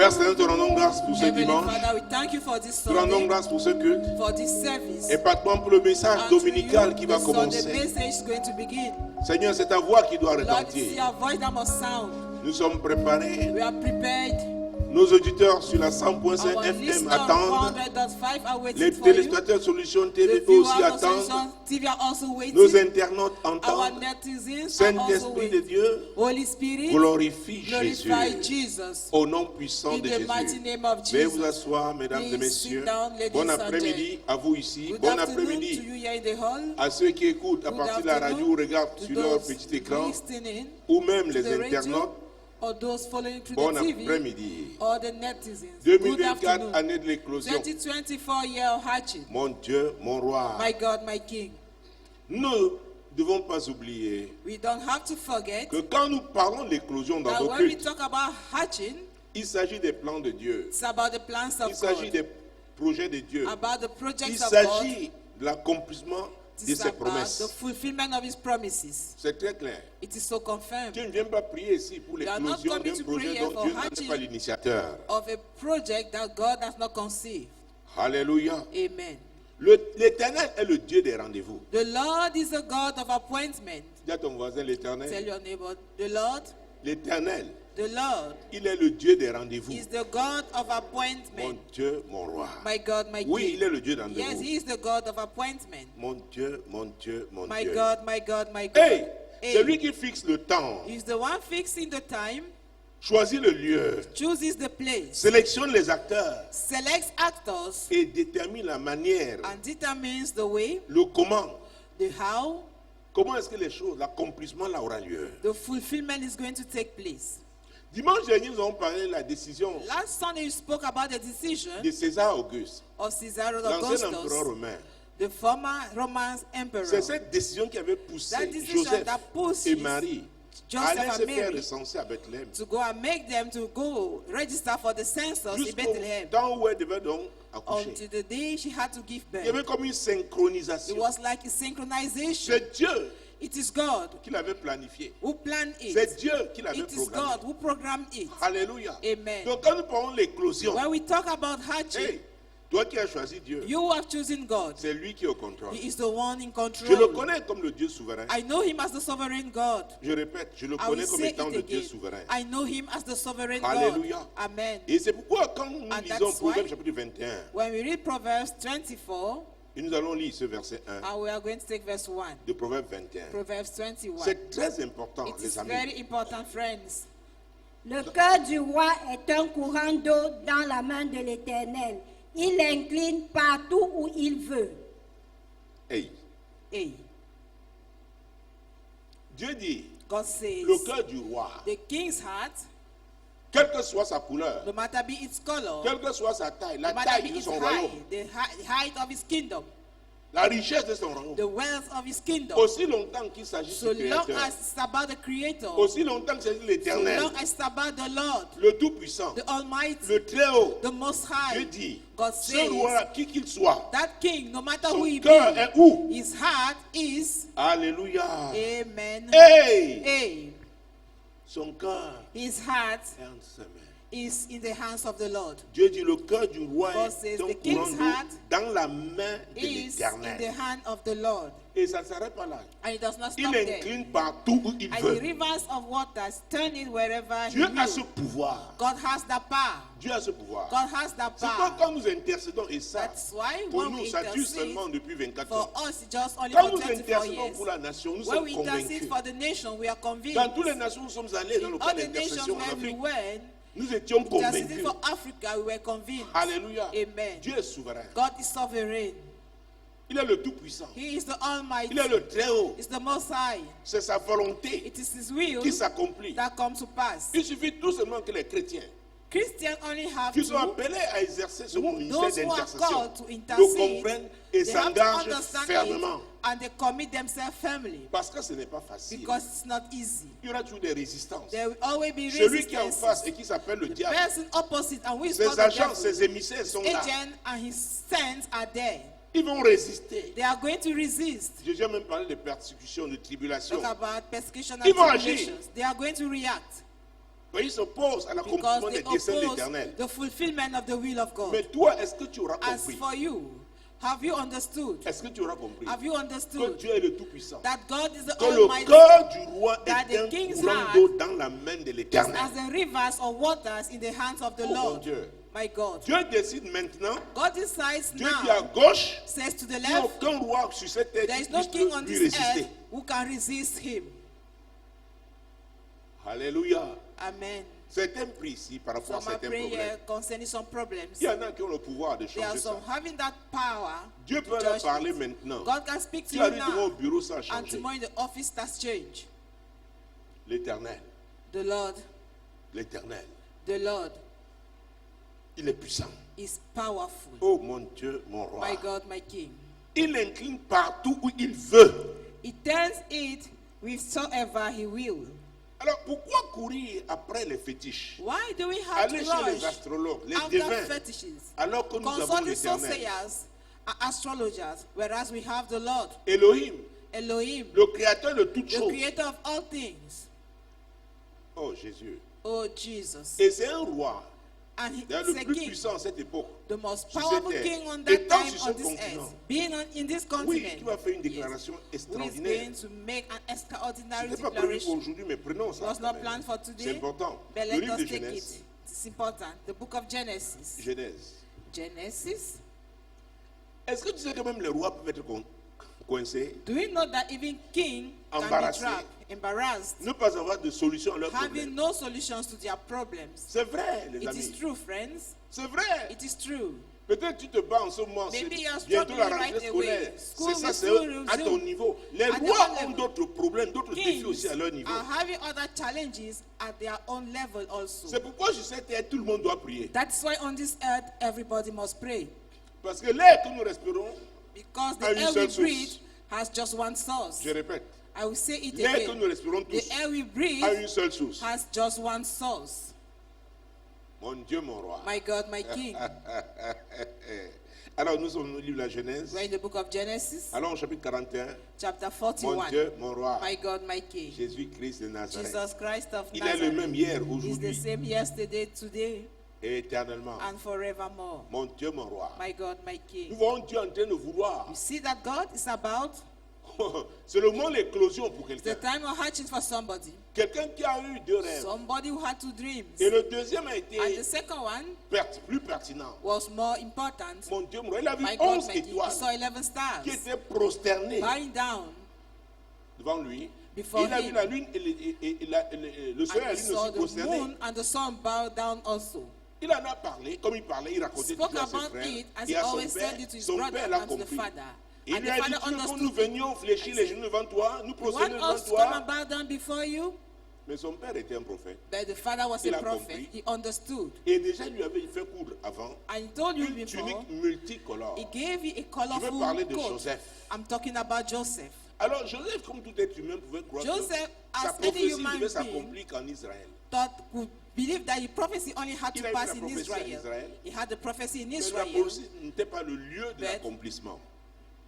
Père Seigneur, te rendons grâce pour ce Heavenly dimanche. Father, we thank you for this Te rendons Sunday, grâce pour ce culte. for this service. Et particulièrement pour le message And to dominical you, qui va the Sunday commencer. message is going to begin. Seigneur, c'est ta voix qui doit Lord, it's retentir. your voice that must sound. Nous sommes préparés. We are prepared. Nos auditeurs sur la 100.5 Our FM listeners on attendent. 100.5 are Les waiting for you. téléspectateurs Solution The TV eux viewers aussi of attendent. Solution TV are also Nos waiting. internautes Our entendent. netizens are also Saint-Esprit de waiting. Dieu, Holy Spirit, glorifie Jésus. glorify Jesus. Au nom puissant In de the mighty Jésus. name of Veuillez vous Jesus. asseoir, mesdames et Please messieurs. sit down, ladies Bon and après-midi à vous ici. Good Bon afternoon to après-midi you here in the hall. à ceux qui écoutent à Good partir de la radio ou afternoon regardent to sur leur those petit écran, listening ou même to les the radio internautes. or those following through Bon the TV après-midi. or the netizens. Good 2024, afternoon. année de l'éclosion. 2024 year of Hatchet. Mon Dieu, mon roi. My God, my King. Nous ne devons pas oublier We don't have to forget que quand nous parlons de l'éclosion dans that nos when we cultes, talk about hatching, il s'agit des plans de Dieu. it's about the plans Il of s'agit God, des projets de Dieu. about the Il projects of God. s'agit de l'accomplissement de It's ses about the promesses. fulfillment of His promises. C'est très clair. It is so confirmed Tu ne viens pas prier ici pour We are not l'éclosion coming d'un to projet pray dont for Dieu n'en hatching. est pas l'initiateur. of a project that God has not conceived. Alléluia. Amen. L'Éternel est le Dieu des rendez-vous. The Lord is a God of appointment. Dis à ton voisin Tell l'Éternel. your neighbor, the Lord, L'Éternel, il est le Dieu des rendez-vous. is the God of Mon appointment. Dieu, mon roi. My God, my Oui, King. il est le Dieu des Yes, rendez-vous. He is the God of appointment. Mon Dieu, mon Dieu, mon My Dieu. God, my God, my God. Hey, Hey. c'est lui qui fixe le temps, He's the one fixing the time, choisit le lieu, chooses the place, sélectionne les acteurs selects actors, et détermine la manière, and determines the way, le comment. the how, Comment est-ce que les choses, l'accomplissement là aura lieu. the fulfillment is going to take place. Dimanche dernier, nous avons parlé de la décision Last Sunday, you spoke about the decision de César Auguste, of Caesar l'ancien empereur Augustus, romain. the former Roman emperor. C'est cette décision qui avait poussé That decision Joseph that pushes et Marie à aller Joseph se and faire Mary recenser à Bethléem. to go and make them to go register for the census in Jusqu'au Bethlehem temps où elle devait donc accoucher. until the day she had to give Il y birth. avait comme une It synchronisation. was like a synchronization. C'est Dieu It is God qui l'avait planifié. who planned C'est it. Dieu qui l'avait It is programmé. God who programmed it. Alléluia. Amen. Donc quand nous parlons de l'éclosion, When we talk about hatching, hey, toi qui as choisi Dieu, you have chosen God. c'est lui qui est au contrôle. He is the one in Je le control. connais comme le Dieu souverain. I know him as the sovereign God. Je répète, je le I connais will comme say étant it le Dieu again. souverain. I know him as the sovereign Alléluia. God. Amen. Et c'est pourquoi quand nous And lisons that's Proverbe why- chapitre 21, When we read Proverbs 24, et nous allons lire ce verset 1 and we are going to take verse 1. de Proverbe 21. Proverbs 21. C'est très important, It is les amis. very important, friends. Le cœur du roi est un courant d'eau dans la main de l'Éternel. Il l'incline partout où il veut. Hey, Hey, Dieu dit, God says, le cœur du roi, the king's heart, quelle que soit sa couleur, no matter be its color, quelle que soit sa taille, la no matter taille be de its son royaume, height, the height of his kingdom, la richesse de son royaume, the wealth of his kingdom, aussi longtemps qu'il s'agit so du long Créateur, as it's about the Creator, aussi longtemps qu'il s'agit de so l'Éternel, long as it's about the Lord, le Tout-Puissant, the Almighty, le Très-Haut, the Most Dieu High, dit, God ce says, roi, qui qu'il soit, that king, no matter son who he cœur be, est où? his heart is, Alléluia. amen, Hey! hey, Son cœur his heart est entre ses mains. is in the hands of the Lord. Dieu dit, le cœur du roi God est says, un the courant king's d'eau heart dans la main de is in the l'Éternel. hand of the Lord. Et ça ne s'arrête pas là. And it does not Il stop there. incline partout où il And the veut. rivers of waters turn it wherever he Dieu a ce will. pouvoir. God has the power. Dieu a ce pouvoir. God has the C'est pourquoi power. quand nous intercédons, et ça, That's why pour when nous, we ça dure intercede, seulement depuis 24 for ans. us, just only Quand for nous 24 intercédons years. pour la nation, nous When sommes we intercede convaincus. for the nation, we are convinced. Dans toutes les nations, nous sommes allés dans le In cas all the nations d'intercession en where we Afrique. went, Nous étions interceding convaincus. for Africa, we were convinced. Alléluia. Amen. Dieu est souverain. God is sovereign. Il est le Tout-Puissant. He is the Almighty. Il est le Très-Haut. He's the Most High. C'est sa volonté It is His will qui s'accomplit. that comes to pass. Il suffit tout simplement que les chrétiens Christians only have qui sont to, appelés à exercer ce ministère those who are d'intercession called to le intercede, comprennent et they have to s'engagent understand fermement. it and they commit themselves firmly Parce que ce n'est pas facile. because it's not easy. Il y aura toujours des résistances. There will always be Celui qui est en resistance. face et qui s'appelle le The diable, person opposite and we ses call the agents, devil, ses émissaires sont là. agent and his sons are there. Ils vont résister. They are going to resist. J'ai déjà même parlé de persécution, de tribulation. Talk about persecution and Ils vont agir. tribulations. They are going to react. Ils s'opposent à l'accomplissement because des they desseins de oppose l'Éternel. the fulfillment of the will of God. Mais toi, est-ce que tu auras As compris? for you, have you understood? Est-ce que tu auras compris Have you que understood Dieu est le Tout-Puissant? that God is the Que le Almighty, cœur du roi that est the un king's courant heart d'eau dans la main de l'Éternel. as the rivers or waters in the hands of the Oh, mon Lord? Dieu. My God. Dieu décide maintenant. God decides Dieu dit à now, gauche, says to the il n'y a left, aucun roi sur cette terre there qui is no puisse king on lui this résister. earth who can resist him. Alléluia. Amen. Certains prient ici par rapport à Some are certains praying problèmes. concerning some problems. Il y en a qui ont le pouvoir de There are changer ça. some having that power. Dieu to peut leur judge parler it. maintenant. God can speak to Tu you arrives devant au now, bureau, ça a and changé. tomorrow in the office that's changed. L'Éternel, The Lord, l'Éternel, the Lord il est puissant. is powerful. Oh mon Dieu, mon roi. My God, my King. Il incline partout où il veut. He turns it whithersoever he will. Alors pourquoi courir après les fétiches? Why do we have Aller to chez les rush astrologues, les after devins, fetishes, alors que nous avons consulting l'Éternel? soothsayers and astrologers, whereas we have the Lord, Elohim, Elohim, le créateur de toutes the choses. creator of all things. Oh Jésus. Oh Jesus. Et c'est un roi, And le he's a plus king, puissant à cette époque. the most sur powerful cette terre. king on Étant that time sur ce on this continent. earth, being in this Oui, continent. qui va faire une Yes. déclaration Who is extraordinaire. going to make an extraordinary Ce n'était pas prévu pour declaration. aujourd'hui, mais prenons It ça. was quand not même. planned for C'est today, important. but Le let livre us de take Genèse. it. It's important. The book of Genesis. Genèse. Genesis. Est-ce que tu sais que même les rois peuvent être coincés, Do we know that even king can be Embarrassé. trapped, embarrassed, ne pas avoir de solution à leurs having problèmes? no solutions to their problems? C'est vrai, les It is amis. true, friends. C'est vrai. It is true. Peut-être tu te bats en ce moment, c'est Maybe you are bientôt la struggling rentrée right scolaire. away. School C'est ça, will c'est soon à ton resume. niveau. Les At the rois level. ont d'autres problèmes, d'autres défis aussi à leur Kings niveau. are having other challenges at their own level also. C'est pourquoi sur cette terre, tout le monde doit prier. That's why on this earth everybody must pray. Parce que l'air que nous respirons, Because a the une air we seule source. breathe has just one source. je répète, I will say it l'air que again. nous respirons tous The air we breathe a une seule source. has just one source. Mon Dieu, mon roi. My God, my King. Alors nous sommes au livre de la Genèse. We're in the book of Genesis, Allons au chapitre 41. chapter Mon 41. Dieu, mon roi. My God, my King. Jésus-Christ de Nazareth. Jesus Christ of Il est le même Nazareth hier, is the aujourd'hui same yesterday, today, et éternellement. and forevermore. Mon Dieu, mon roi. My God, my Nous King. voyons Dieu en train de vouloir. You see that God is about C'est le moment de l'éclosion pour the quelqu'un. time of hatching for somebody. Quelqu'un qui a eu deux rêves. Somebody who had two dreams. Et le deuxième a été And the second one plus pertinent. was more important. Mon Dieu, mon roi, il a vu My God, 11 my King. He étoiles saw 11 stars qui étaient prosternées bowing down. devant lui. Before Il a vu him. la lune et le soleil et And la he lune saw aussi the prosternés. moon and the sun bow down also. Il en a parlé, comme il parlait, il racontait tout Spoke à ses about frères it as et he à son always père. said it to his Son brother père l'a and to the compris. father. Il And lui the a dit, father tu veux que nous understood it. venions fléchir les genoux devant toi, nous You prosterner want devant us to come toi. and bow down before you? Mais son père était un prophète. But the father was Il a a prophet. compris. He understood. Et déjà, il lui avait fait coudre avant And he told you une before, tunique multicolore. he gave you a Je veux colorful parler de coat. Joseph. I'm talking about Joseph. Alors, Joseph, comme tout être humain, pouvait croire Joseph, que sa as any prophétie human devait being, s'accomplir qu'en Israël. Thought could believe that the prophecy only had Il to a eu pass la in prophétie en Israel. Israël. He had the prophecy in Mais la Israel. prophétie n'était pas le lieu de But l'accomplissement.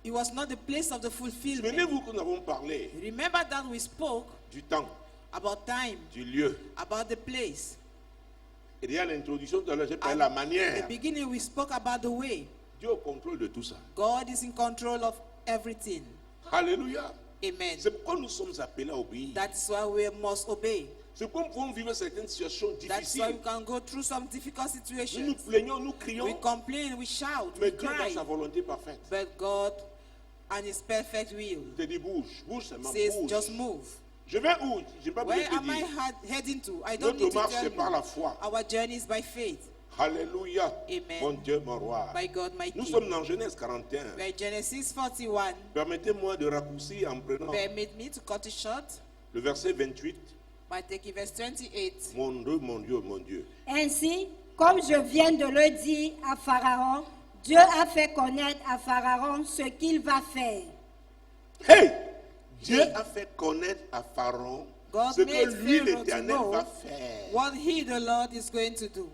it was not the place of the fulfillment. Souvenez-vous que nous avons parlé Remember that we spoke du temps, about time, du lieu. about the place. Et déjà, l'introduction, tout à l'heure, j'ai parlé de At la manière. the beginning, we spoke about the way. Dieu est au contrôle de tout ça. God is in control of everything. Alléluia. Amen. C'est pourquoi nous sommes appelés à obéir. That's why we must obey. C'est pourquoi nous pouvons vivre certaines situations That's why we difficiles. can go through some difficult Nous nous situations. plaignons, nous We crions, complain, we shout, mais we Dieu dans cry. sa volonté parfaite But God and His perfect will te dit bouge, bouge seulement, says bouge. just move. Je vais où? Je n'ai pas besoin Where de te am I dire. heading to? I don't Notre need to marche, tell c'est par you. la foi. Our journey is by faith. Alléluia. Amen. Mon Dieu, mon roi. By God, my Nous King. sommes dans Genèse 41. By Genesis 41. Permettez-moi de raccourcir en prenant Permit me to cut it short le verset 28. by taking verse 28. Mon Dieu, mon Dieu, mon Dieu. Ainsi, comme je viens de le dire à Pharaon, Dieu a fait connaître à Pharaon ce qu'il va faire. Hey! Dieu a fait connaître à Pharaon God ce que made lui, Pharaoh to l'Éternel, know va faire. what He, the Lord, is going to do.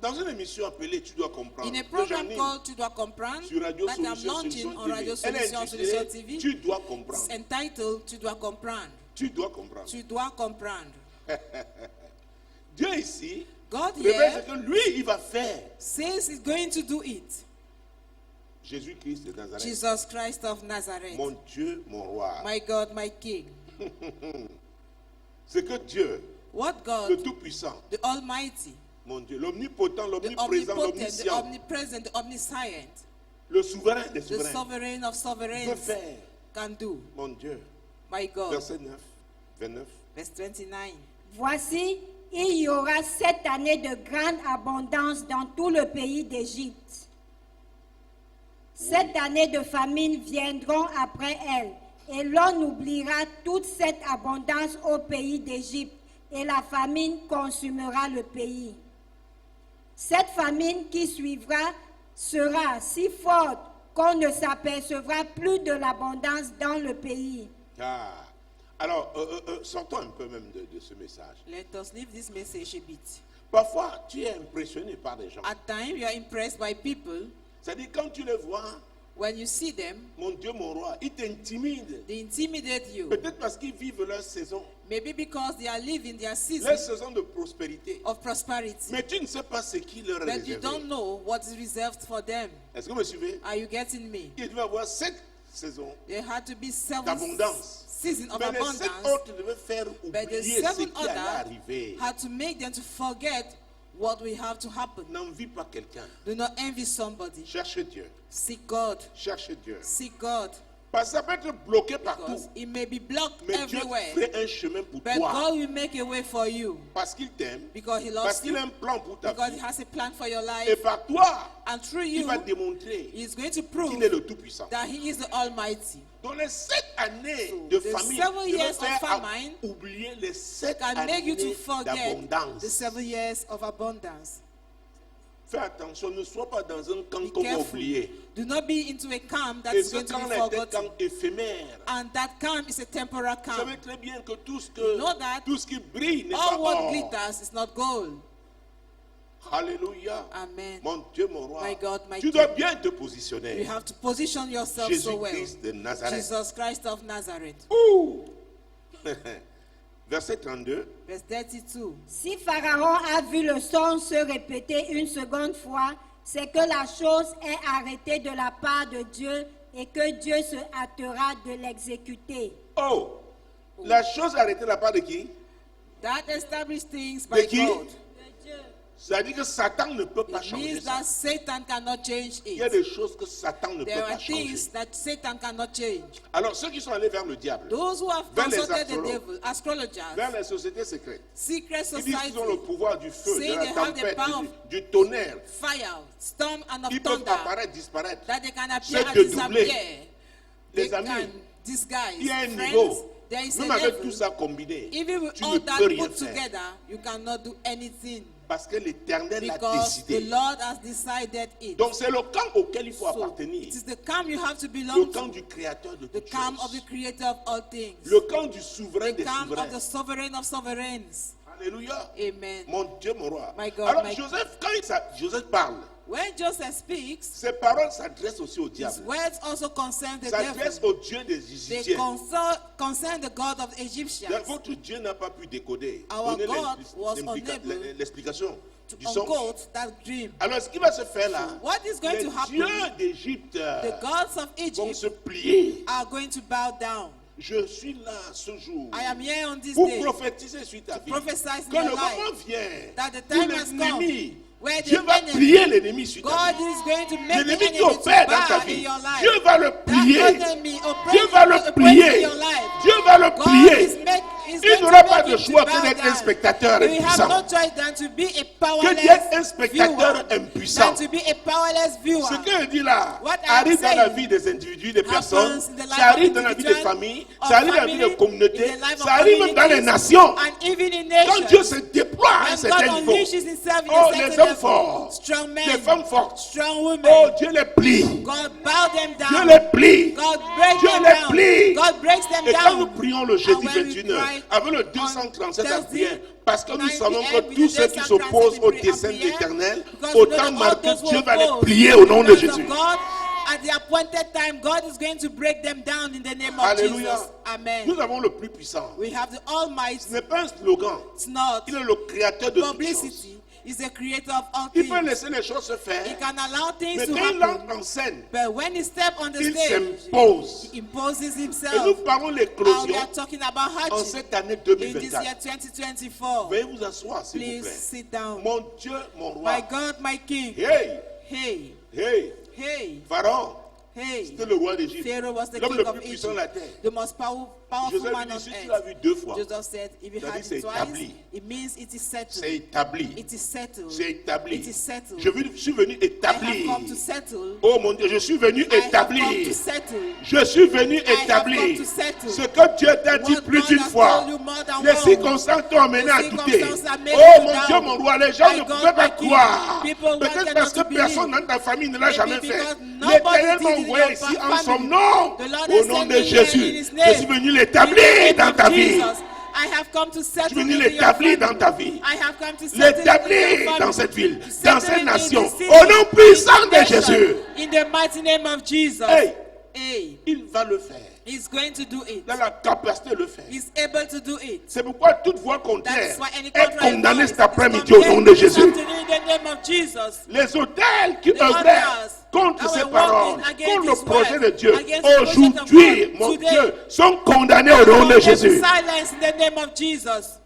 Dans une émission appelée Tu dois comprendre, In a que program j'anime called Tu dois comprendre, sur Radio that I'm Solution, launching Solution on Radio TV. Elle est Solution, Solution intitulée TV, Tu dois it's comprendre. entitled Tu dois comprendre. Tu dois comprendre. Tu dois comprendre. Dieu ici God révèle here que lui, il va faire. says he's going to do it. Jésus-Christ de Nazareth. Jesus Christ of Nazareth. Mon Dieu, mon roi. My God, my King. C'est que Dieu, What le God, Tout-Puissant, the Almighty, mon Dieu, l'omnipotent, the l'omniprésent, omnipotent, the l'omniscient, omnipresent, the omniscient, le souverain des the souverains, sovereign of peut sovereigns faire. can do. Mon Dieu. My God. Verset 9, 29. Verse 29. Voici, il y aura 7 années de grande abondance dans tout le pays d'Égypte. 7 années de famine viendront après elles, et l'on oubliera toute cette abondance au pays d'Égypte, et la famine consumera le pays. Cette famine qui suivra sera si forte qu'on ne s'apercevra plus de l'abondance dans le pays. Ah. Alors, sortons un peu même de ce message. Let us leave this message a bit. Parfois, tu es impressionné par des gens. At times, you are impressed by people. C'est-à-dire, quand tu les vois, When you see them, mon Dieu, mon roi, ils t'intimident. they intimidate you. Peut-être parce qu'ils vivent leur saison, Maybe because they are living their leur season saison de prospérité. of prosperity. Mais tu ne sais pas ce qui leur est But you réservé. don't know what is reserved for them. Est-ce que vous me suivez? Are you getting me? Il devait avoir 7 saisons There had to be 7 d'abondance. seasons of Mais les 7 abundance. autres devaient faire But the oublier ce 7 qui allait other arriver. had to make them to forget what will have to happen. N'envie pas quelqu'un. Do not envy somebody. Cherche Dieu. Seek God. Cherche Dieu. Seek God. Parce que ça peut être bloqué partout. Because it may be blocked Mais Dieu everywhere. fait un chemin pour But toi. God will make a way for you. Parce qu'il t'aime. Because He Parce loves qu'il you. a un plan pour ta Because vie. He has a plan for your Et life. par toi, And through il you, va démontrer He is going to qu'il prove est le Tout-Puissant. that He is the Almighty. Dans les 7 années So, de the famine, 7 je vais years of faire famine oublier les 7 Can make you to années forget d'abondance. the 7 years of abundance. Fais attention, ne sois pas dans un camp Be qu'on va careful. oublier. Do not be into a camp that Et is ce going to camp be est un forgotten. camp éphémère. And that camp is a temporary Vous savez camp. très bien que tout ce, You know that tout ce qui brille n'est pas All what or. glitters is not gold. Alléluia. Amen. Mon Dieu, mon roi. My God, my Tu King. dois bien te You positionner. have to position yourself so well. Jésus-Christ de Nazareth. Jesus Christ of Nazareth. Ouh. Verset 32. Verse 32. Si Pharaon a vu le son se répéter une seconde fois, c'est que la chose est arrêtée de la part de Dieu et que Dieu se hâtera de l'exécuter. Oh. La chose arrêtée de la part de qui? That established things De by qui? God. C'est-à-dire que Satan ne peut pas It changer means ça. that Satan cannot change Il y a it. des choses que Satan ne peut There pas are changer. things that Satan cannot change. Alors, ceux qui sont allés vers le diable, Those who have Vers les consulted the astrologues. devil, astrologers, vers les sociétés secrètes, secret ils disent society, qu'ils ont le pouvoir du feu, Say de la they have the tempête, power du tonnerre. fire, storm and of Ils peuvent thunder, apparaître, disparaître. that they can appear C'est and de doubler. disappear. Les They amis, can disguise. il y a un Friends, niveau. there is Même a avec level. tout ça combiné, Even with tu ne all that peux rien put faire. together, you cannot do anything Parce que l'Éternel a because the décidé. Lord has decided it. Donc c'est le camp auquel il faut So appartenir. it is the camp you have to Le belong camp to, du Créateur de the toutes camp of the choses. Creator of all things, Le camp du souverain the des camp souverains. of the sovereign of sovereigns. Alléluia. Amen. Mon Dieu, mon roi. My God, Alors my- Joseph, quand Joseph parle, When Joseph speaks, ses paroles s'adressent aussi au his diable. words also concern the S'adressent devil. au Dieu des They Égyptiens. concern the God of the Egyptians. Votre Dieu n'a pas pu décoder, Our donner God was unable l'explication To du son. unquote that dream. Alors ce qui va se faire là, What is going les to happen? dieux d'Égypte The gods of vont Egypt se plier. are going to bow down. Je suis là ce jour I am here on this pour day prophétiser sur ta vie. prophesy in Que your le life moment vient that the où time has l'ennemi, come where the Dieu va enemy- plier l'ennemi sur ta God vie. is going to make the L'ennemi enemy qui opère to dans ta bow in vie, your life. Dieu va le That plier. enemy Dieu va le operating plier. in your life. Dieu va le God plier. is Il going n'aura to pas make de him to choix bow que d'être un down. spectateur You have impuissant. no choice than to be a Que powerless d'être un spectateur viewer. impuissant. Than to be a powerless viewer. Ce qu'il dit là What I'm arrive dans la saying vie des individus, des happens personnes, in the life ça arrive of dans la vie des individual, familles, of ça arrive dans la vie family, des communautés, in the life of ça arrive même dans les communities, nations. and even in Quand nations. Dieu se déploie à un When certain God niveau, unleashes himself in oh, a les certain hommes level, forts, strong men, les femmes fortes, strong women, oh, Dieu les plie. God bow them Dieu down. les plie. God breaks Dieu them les down. plie. God breaks them Et quand nous down. prions le jeudi And when we 21 cry avec le on 237 à Thursday, prière, parce que nous 9 savons p.m. que with tous the ceux qui 237 s'opposent au prayer, dessein de l'Éternel, because we know autant that all marqué, those who Dieu va les oppose plier au nom de the plans of Jésus. God, At the appointed time, God is going to break them down in the name of Alléluia. Jesus. Amen. Nous avons le plus puissant. We have the Ce Almighty. n'est pas un slogan. It's not Il est le créateur de toutes choses. publicity. He's the creator of all Il peut things. laisser les choses se faire. He can allow things Mais to quand il happen. entre en scène, But when he steps on the il stage, s'impose. he imposes Et nous himself. parlons And we l'éclosion are talking about en hatching cette année in this year 2024. 2024. Veuillez vous asseoir, s'il vous Please plaît. sit down. Mon Dieu, mon roi. My God, my King. Hey, Hey, hey, hey, Pharaon, hey. c'était le roi d'Égypte. Pharaoh was the L'homme king le of plus puissant de la Egypt, terre. the most powerful Joseph man dit, on si tu l'as earth. vu 2 fois, Joseph said, if you Ça had dit, c'est it twice, établi. it means it is c'est settled. établi. It is settled. C'est établi. It is settled. Je suis venu I have établir. come to settle. Oh mon Dieu, je suis venu I have come établir. to settle. Je suis venu have come établir to settle. ce que Dieu t'a dit What plus God d'une has fois. told you more than Les once. circonstances t'ont amené à The douter. circumstances have made Oh you mon doubt. Dieu, mon roi, les gens My ne God, pouvaient pas my King. croire. People Peut-être wanted parce not que to personne believe. dans ta famille ne l'a Maybe jamais fait. because nobody L'Éternel did m'a it in envoyé your ici en family. son nom. The Lord Au has nom sent de me here in Jésus, His je name. suis venu In the l'établir name dans of ta vie. Jesus, I have come to Je suis settle venu it in your l'établir dans family. ta vie. I have come to settle it in L'établir your family. dans cette ville, To dans settle cette it in nation. this city, Au nom puissant in de this nation, Jésus. in the mighty name of Jesus. Hey, Hey, il va le faire. He's going to do it. Il a la capacité de le faire. He's able to do it. C'est pourquoi toute voix That contraire is why any est contrary condamnée voice cet is après-midi au nom condemned de this Jésus. afternoon in the name of Jesus. Les autels qui The œuvraient altars contre that ces were paroles, working against contre le His projet word, de Dieu, against the project of aujourd'hui, God, mon today, Dieu, sont condamnés au nom de Condemned to Jésus. silence in the name of Jesus.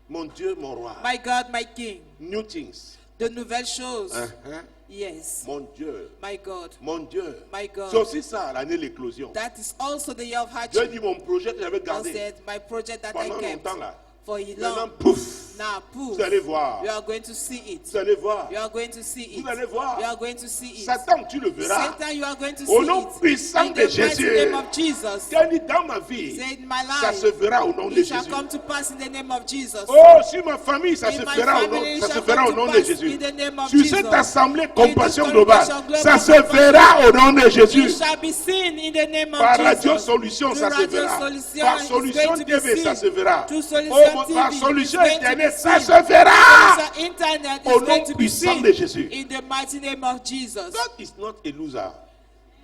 Mon Dieu, mon roi. My God, my King. New things. De nouvelles choses. Hein? Yes. Mon Dieu, My God. mon Dieu. My God. C'est aussi ça, l'année de l'éclosion. That is also the year of Dieu hardship. dit mon projet que j'avais God gardé said, my project that I pendant kept longtemps là. for Maintenant, long. pouf, Now, poof. vous allez voir. You are going to see it. Vous allez voir. You are going to see it. Vous allez voir. You are going to see it. Satan, tu le verras. Satan, you are going to see Au nom it. puissant In de the mighty Jésus. name of Jesus. Dieu dit dans ma vie, Say in my ça life, se verra au nom de it shall Jésus. come to pass in the name of Jesus. Oh, sur ma famille, ça In se my fera au nom, family, ça it se shall fera come au to nom de pass Jésus. in the name of Sur Jesus. cette assemblée In compassion this globale, congregation global ça se compassion, fera au nom de It Jésus. shall be seen in the name of Par Jesus. Radio Solution, ça Through se Radio verra. Solution, Par it's Solution going to be TV, ça seen. se verra. Through Solution Oh, TV, par it's Solution going to be Internet, ça seen. se verra. Through internet, Au it's nom going to be puissant seen de Jésus. in the mighty name of Jesus. God is not a loser.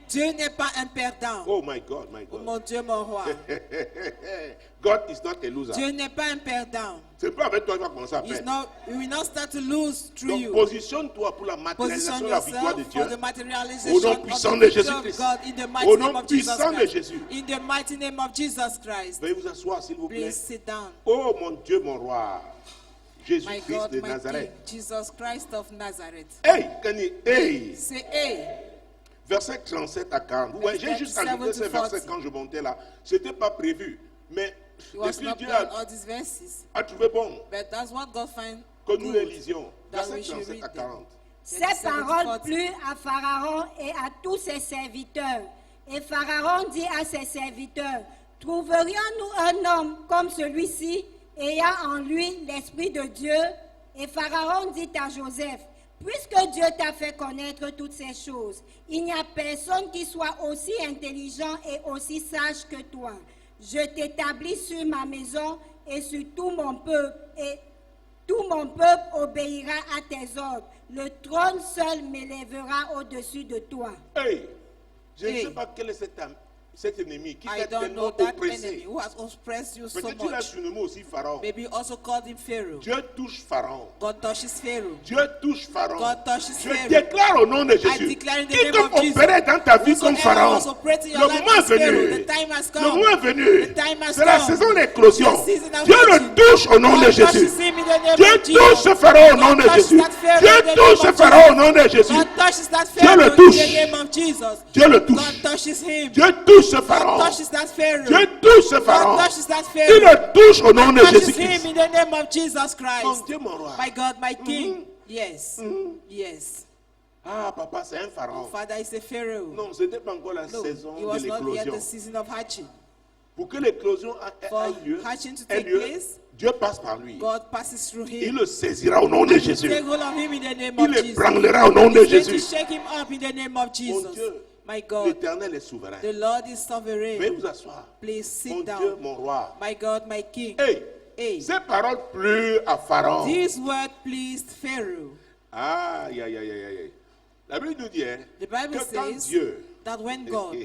Dieu n'est pas un perdant. Oh my God, my Oh, God. mon Dieu, mon roi. God is not a loser. Dieu n'est pas un perdant. C'est pas avec toi qu'il va commencer à He's perdre. not, he will not start to lose through Donc you. positionne-toi pour la Position matérialisation de la victoire de yourself Dieu. for the Au materialization nom of puissant the de victory of Jésus-Christ. God in the Au mighty nom name of Jesus puissant de Christ. Jésus. In the mighty name of Jesus Christ. Veuillez vous asseoir, s'il vous plaît. Please sit down. Oh mon Dieu, mon roi. My Jésus-Christ God, de my Nazareth. King, Jesus Christ of Nazareth. Hey, Kani, hey. Say, hey, Verset 37 à 40. Ouais, j'ai juste ajouté ces versets quand je montais là. C'était pas prévu. Mais it was l'Esprit not de Dieu done all these verses, a trouvé bon but that's what God find que nous les good. lisions. That Verset we should 37 à read them. 40. Ces 37, paroles 40. plut à Pharaon et à tous ses serviteurs. Et Pharaon dit à ses serviteurs, trouverions-nous un homme comme celui-ci, ayant en lui l'Esprit de Dieu? Et Pharaon dit à Joseph, puisque Dieu t'a fait connaître toutes ces choses, il n'y a personne qui soit aussi intelligent et aussi sage que toi. Je t'établis sur ma maison et sur tout mon peuple, et tout mon peuple obéira à tes ordres. Le trône seul m'élèvera au-dessus de toi. Hey, je ne Hey. sais pas quel est cet ennemi qui I t'a don't know tellement that oppressé. enemy who has oppressed you so Peut-être tu l'as much. surnommé aussi Pharaon. Maybe you also called him Pharaoh. Dieu touche Pharaon. God touches Pharaoh. Dieu touche Pharaon. God touches Je Pharaoh. déclare au nom de Jésus. declare in the name Quiconque of Jesus. opérait dans ta vie comme Whosoever Pharaon, was operating le your life moment est as Pharaoh, venu. the time has Le come. moment est venu. The time has C'est la come. saison d'éclosion. The season of Dieu le hatching. touche au nom de God Jésus. touches him in the name Dieu of Jesus. touche ce Pharaon au nom de God touches Jésus. that Pharaoh Dieu in the touche ce name of Pharaon au Jesus. nom de Jésus. God touches that Dieu le Pharaoh in touche. the name of Jesus. Dieu le touche. God touches him. Dieu touche ce God Pharaon. touches that Pharaoh. Dieu touche ce Pharaon. God touches that Il Pharaoh. le touche au nom de Touches him Jésus-Christ. in the name of Jesus Mon Christ. Dieu, mon roi. My God, my King. Yes. Yes. Ah, papa, c'est un Pharaon. Father is a Pharaoh. Non, ce n'était pas encore la No, saison it de was not yet l'éclosion. the season of hatching. Pour que l'éclosion For ait lieu, hatching to ait take lieu, place, Dieu passe par lui. God passes through Il him. le saisira au nom de Jésus. Take hold of him in the name Il of Jesus. ébranlera au nom de He's going to Jésus. shake him up in the name of Mon Jesus. Dieu, My God, l'Éternel est souverain. the Lord is Veuillez sovereign. vous asseoir. Please sit Mon Dieu, down. mon roi. My God, my King. Hey, Hey, ces paroles plurent à Pharaon. this word pleased Pharaoh. Aïe, aïe, aïe, aïe, aïe. La Bible nous dit The Bible que quand says Dieu, that when God,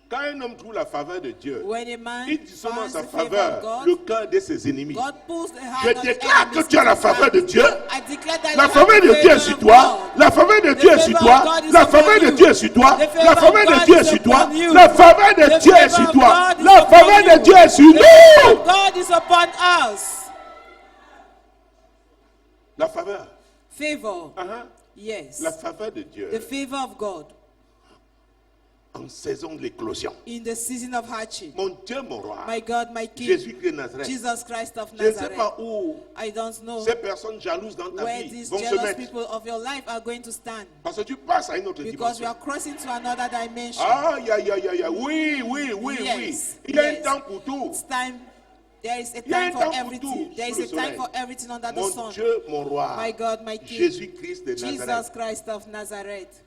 quand un homme trouve la faveur de Dieu, when a man il dit seulement finds sa the favor faveur of le God, cœur de ses ennemis. God pulls the Je heart of his déclare que enemies tu as la to his faveur hand. de Dieu. I declare that La you faveur have de the Dieu est favor sur of toi. God. La faveur de The Dieu est sur favor toi. of God is La upon faveur de you. Dieu est sur toi. The favor La of faveur de God Dieu is est sur toi. upon you. La faveur de The Dieu est favor sur of toi. God is La upon faveur de you. Dieu est sur The favor nous. of God is upon us. La faveur. Favor. Uh-huh. Yes. La faveur de Dieu The favor of God en saison de l'éclosion. in the season of hardship. Mon Dieu, mon roi, My God, my King, Jésus-Christ de Nazareth. Jesus Christ of Je ne sais Nazareth. pas où I don't know ces personnes jalouses dans ta where vie these vont se jealous mettre. people of your life are going to stand. Parce que tu passes à une autre Because we dimension. are crossing to another dimension. Aïe, aïe, aïe, aïe, aïe. Oui, oui, oui, Yes, oui. Il y a un yes. temps pour tout. It's time. There is a Il y a un time for temps pour everything. tout There is sous a le time soleil. for everything under the Mon sun. Dieu, mon roi, My God, my King, Jésus-Christ de Jesus Nazareth. Christ of Nazareth.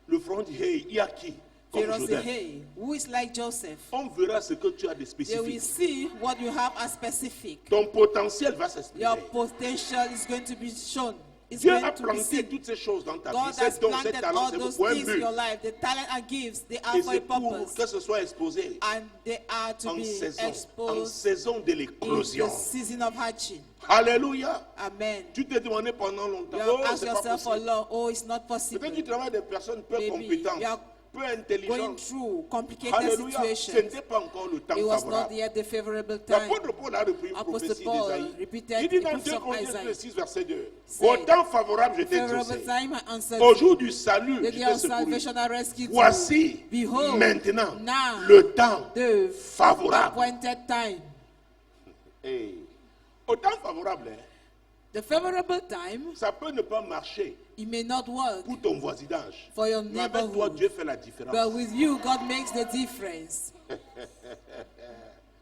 Le front dit, hey, il y a qui comme Pharaoh said, Joseph? hey, who is like Joseph? On verra ce que tu as de They will spécifique. see what you have as specific. Ton potentiel va s'exprimer. Your potential is going to be shown. It's Dieu going a to be planté seen. toutes ces choses dans ta vie. God Ces has dons, ces planted talents, all c'est those pour un things in but. your life. The talent and gifts, they are Et for a c'est pour purpose. que ce soit exposé And they are to en be saison de exposed in l'éclosion. the season of hardship. Alléluia. Amen. Tu t'es demandé pendant longtemps. You Oh, have asked c'est pas yourself for possible. long, oh, it's not possible. Peut-être que tu travailles des personnes peu Maybe compétentes, you are peu going intelligentes. through complicated Alléluia. Ce situations. n'était pas encore le temps It was not favorable. yet the favorable time. L'apôtre Paul a repris une Apostle prophétie Paul d'Ésaïe. repeated Il dit the dans books 2 of Corinthiens Isaiah. 6, verset 2. Said, Au temps favorable, je t'ai Favorable exaucé. time I answered Au you. jour du salut, The je day t'ai of secouru. salvation I rescued you. Voici Behold, maintenant now le temps the favorable. appointed time. Hey. Au temps favorable, The favorable time, ça peut ne pas marcher it may not work pour ton voisinage. for your Mais avec toi, neighborhood, Dieu fait la différence. but with you, God makes the difference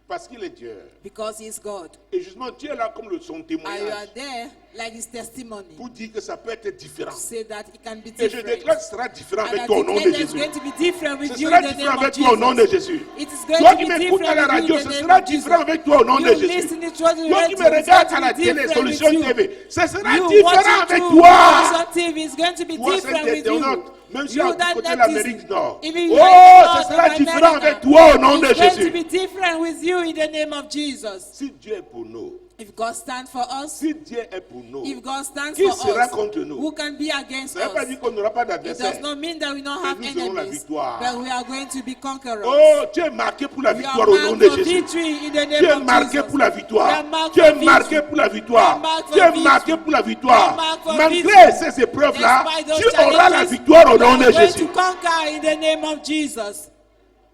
Parce qu'il est Dieu. because He's God. Et justement, Dieu est là comme son And you are témoignage there like His testimony. pour dire que ça peut être différent. Say that it can be Et je different. déclare que ce sera différent And avec I toi au nom declare de that it's Jésus. going to be different with Ce you sera in the différent name avec of toi au nom de Jesus. Jésus. It is going Toi to qui be m'écoutes à la different with radio, you in ce the sera name of Jesus. différent avec toi au nom de You Jésus. listening to the Toi qui me radio, it's regardes going à la to be télé, different with Solution you. TV, ce sera You différent watching avec through toi. Solution TV is going to be Toi, different cet with you. internaute, même si You à that côté de that l'Amérique is- du Nord. even Oh, you in ce sera North différent America, avec toi au nom de it's going to Jésus. be different with you in the name of Jesus. Si Dieu est pour nous, If God stands for us, si Dieu est pour nous, if God stands qui for sera us, contre nous? who can be against Ça ne veut pas us? dire qu'on n'aura pas It d'adversaire. does not mean that we don't Mais have nous aurons la enemies, victoire. but we are going to be conquerors. Oh, tu es marqué pour la We victoire are au nom marked de for Jésus. victory in the Tu name es of marqué Jesus. pour la We victoire. are marked Tu for es marqué victory. pour la We are victoire. marked Tu for es marqué victory. pour la We victoire. are marked for Malgré victory. ces épreuves-là, Despite those tu auras la challenges, victoire au we nom are de going Jésus. to conquer in the name of Jesus.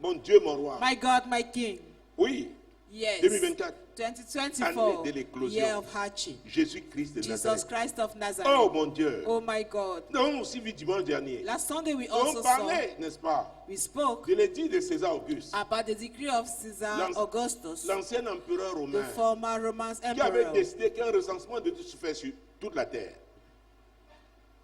Mon Dieu, mon roi. My God, my King. Oui, Yes. 2024. 2024, Année de l'éclosion. year of hardship. Jésus-Christ de Jesus Nazareth. Christ of Oh Nazareth. mon Dieu. Oh my God. Nous avons aussi vu dimanche dernier. Last Sunday we On also saw, parlait, n'est-ce pas, we spoke de l'édit de César Auguste, about the decree of Caesar L'anci- Augustus, l'ancien empereur the romain, former Roman qui avait emperor. décidé qu'un recensement devait se faire sur toute la terre.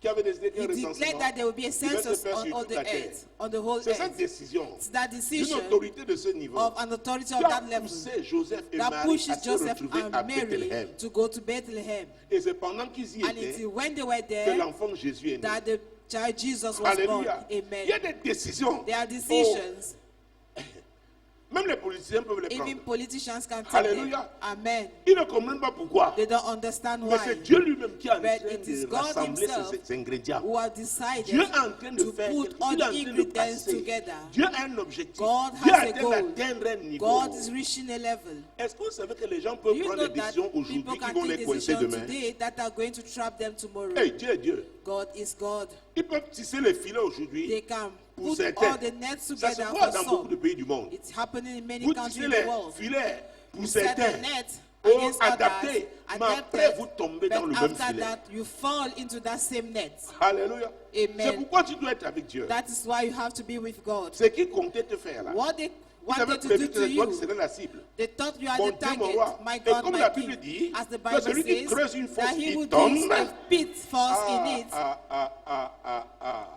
Qui avait décidé qu'un He recensement declared that there will be a devait se census faire on sur all toute the la terre. earth, on the whole C'est cette earth. décision It's that d'une decision autorité de ce niveau of an authority of qui a that level poussé Joseph et that Marie pushes à se Joseph retrouver à and Mary Bethléem. to go to Bethlehem. Et c'est pendant qu'ils y And étaient until when they were que there, l'enfant Jésus est né. that the child Jesus was born. Alléluia. Il y a Amen. des décisions. There are decisions. Même les politiciens peuvent les prendre. Even politicians can take them. Alléluia. Amen. Ils ne comprennent pas pourquoi. They don't understand Mais why. c'est Dieu lui-même qui est en But train it is de God rassembler himself ces ingrédients. who have decided Dieu est en train de to faire put quelque all chose. Il est en the train de ingredients passer. together. Dieu a un objectif. God Dieu has est a en train goal. d'atteindre un niveau. God is reaching a level. Est-ce que vous savez que les gens Do peuvent you prendre know des that décisions aujourd'hui people qui can vont take les coincer decisions demain? today that are going to trap them tomorrow? Hey, Dieu est Dieu. God is God. Ils peuvent tisser les filets They aujourd'hui can pour put certains. all the nets Ça se together voit for dans beaucoup de some. pays du monde. It's happening in many Vous countries tissez in les the world. filets pour You set certains. the net Oh, against adapté. others, Mais après, vous adapted, tombez dans but le même after filet. that, you fall into that same net. Alléluia. Amen. C'est pourquoi tu dois être avec Dieu. That is why you have to be with God. Ce qui comptait te faire là. What they Vous avez wanted to prévu do que to c'est toi qui you, serais la cible. they thought you are Mon the Dieu, mon target. roi. My Et God, comme my la Bible King. dit, As the que Bible celui qui says, creuse une fosse, that he who il digs tombe. a pit falls in it. Ah.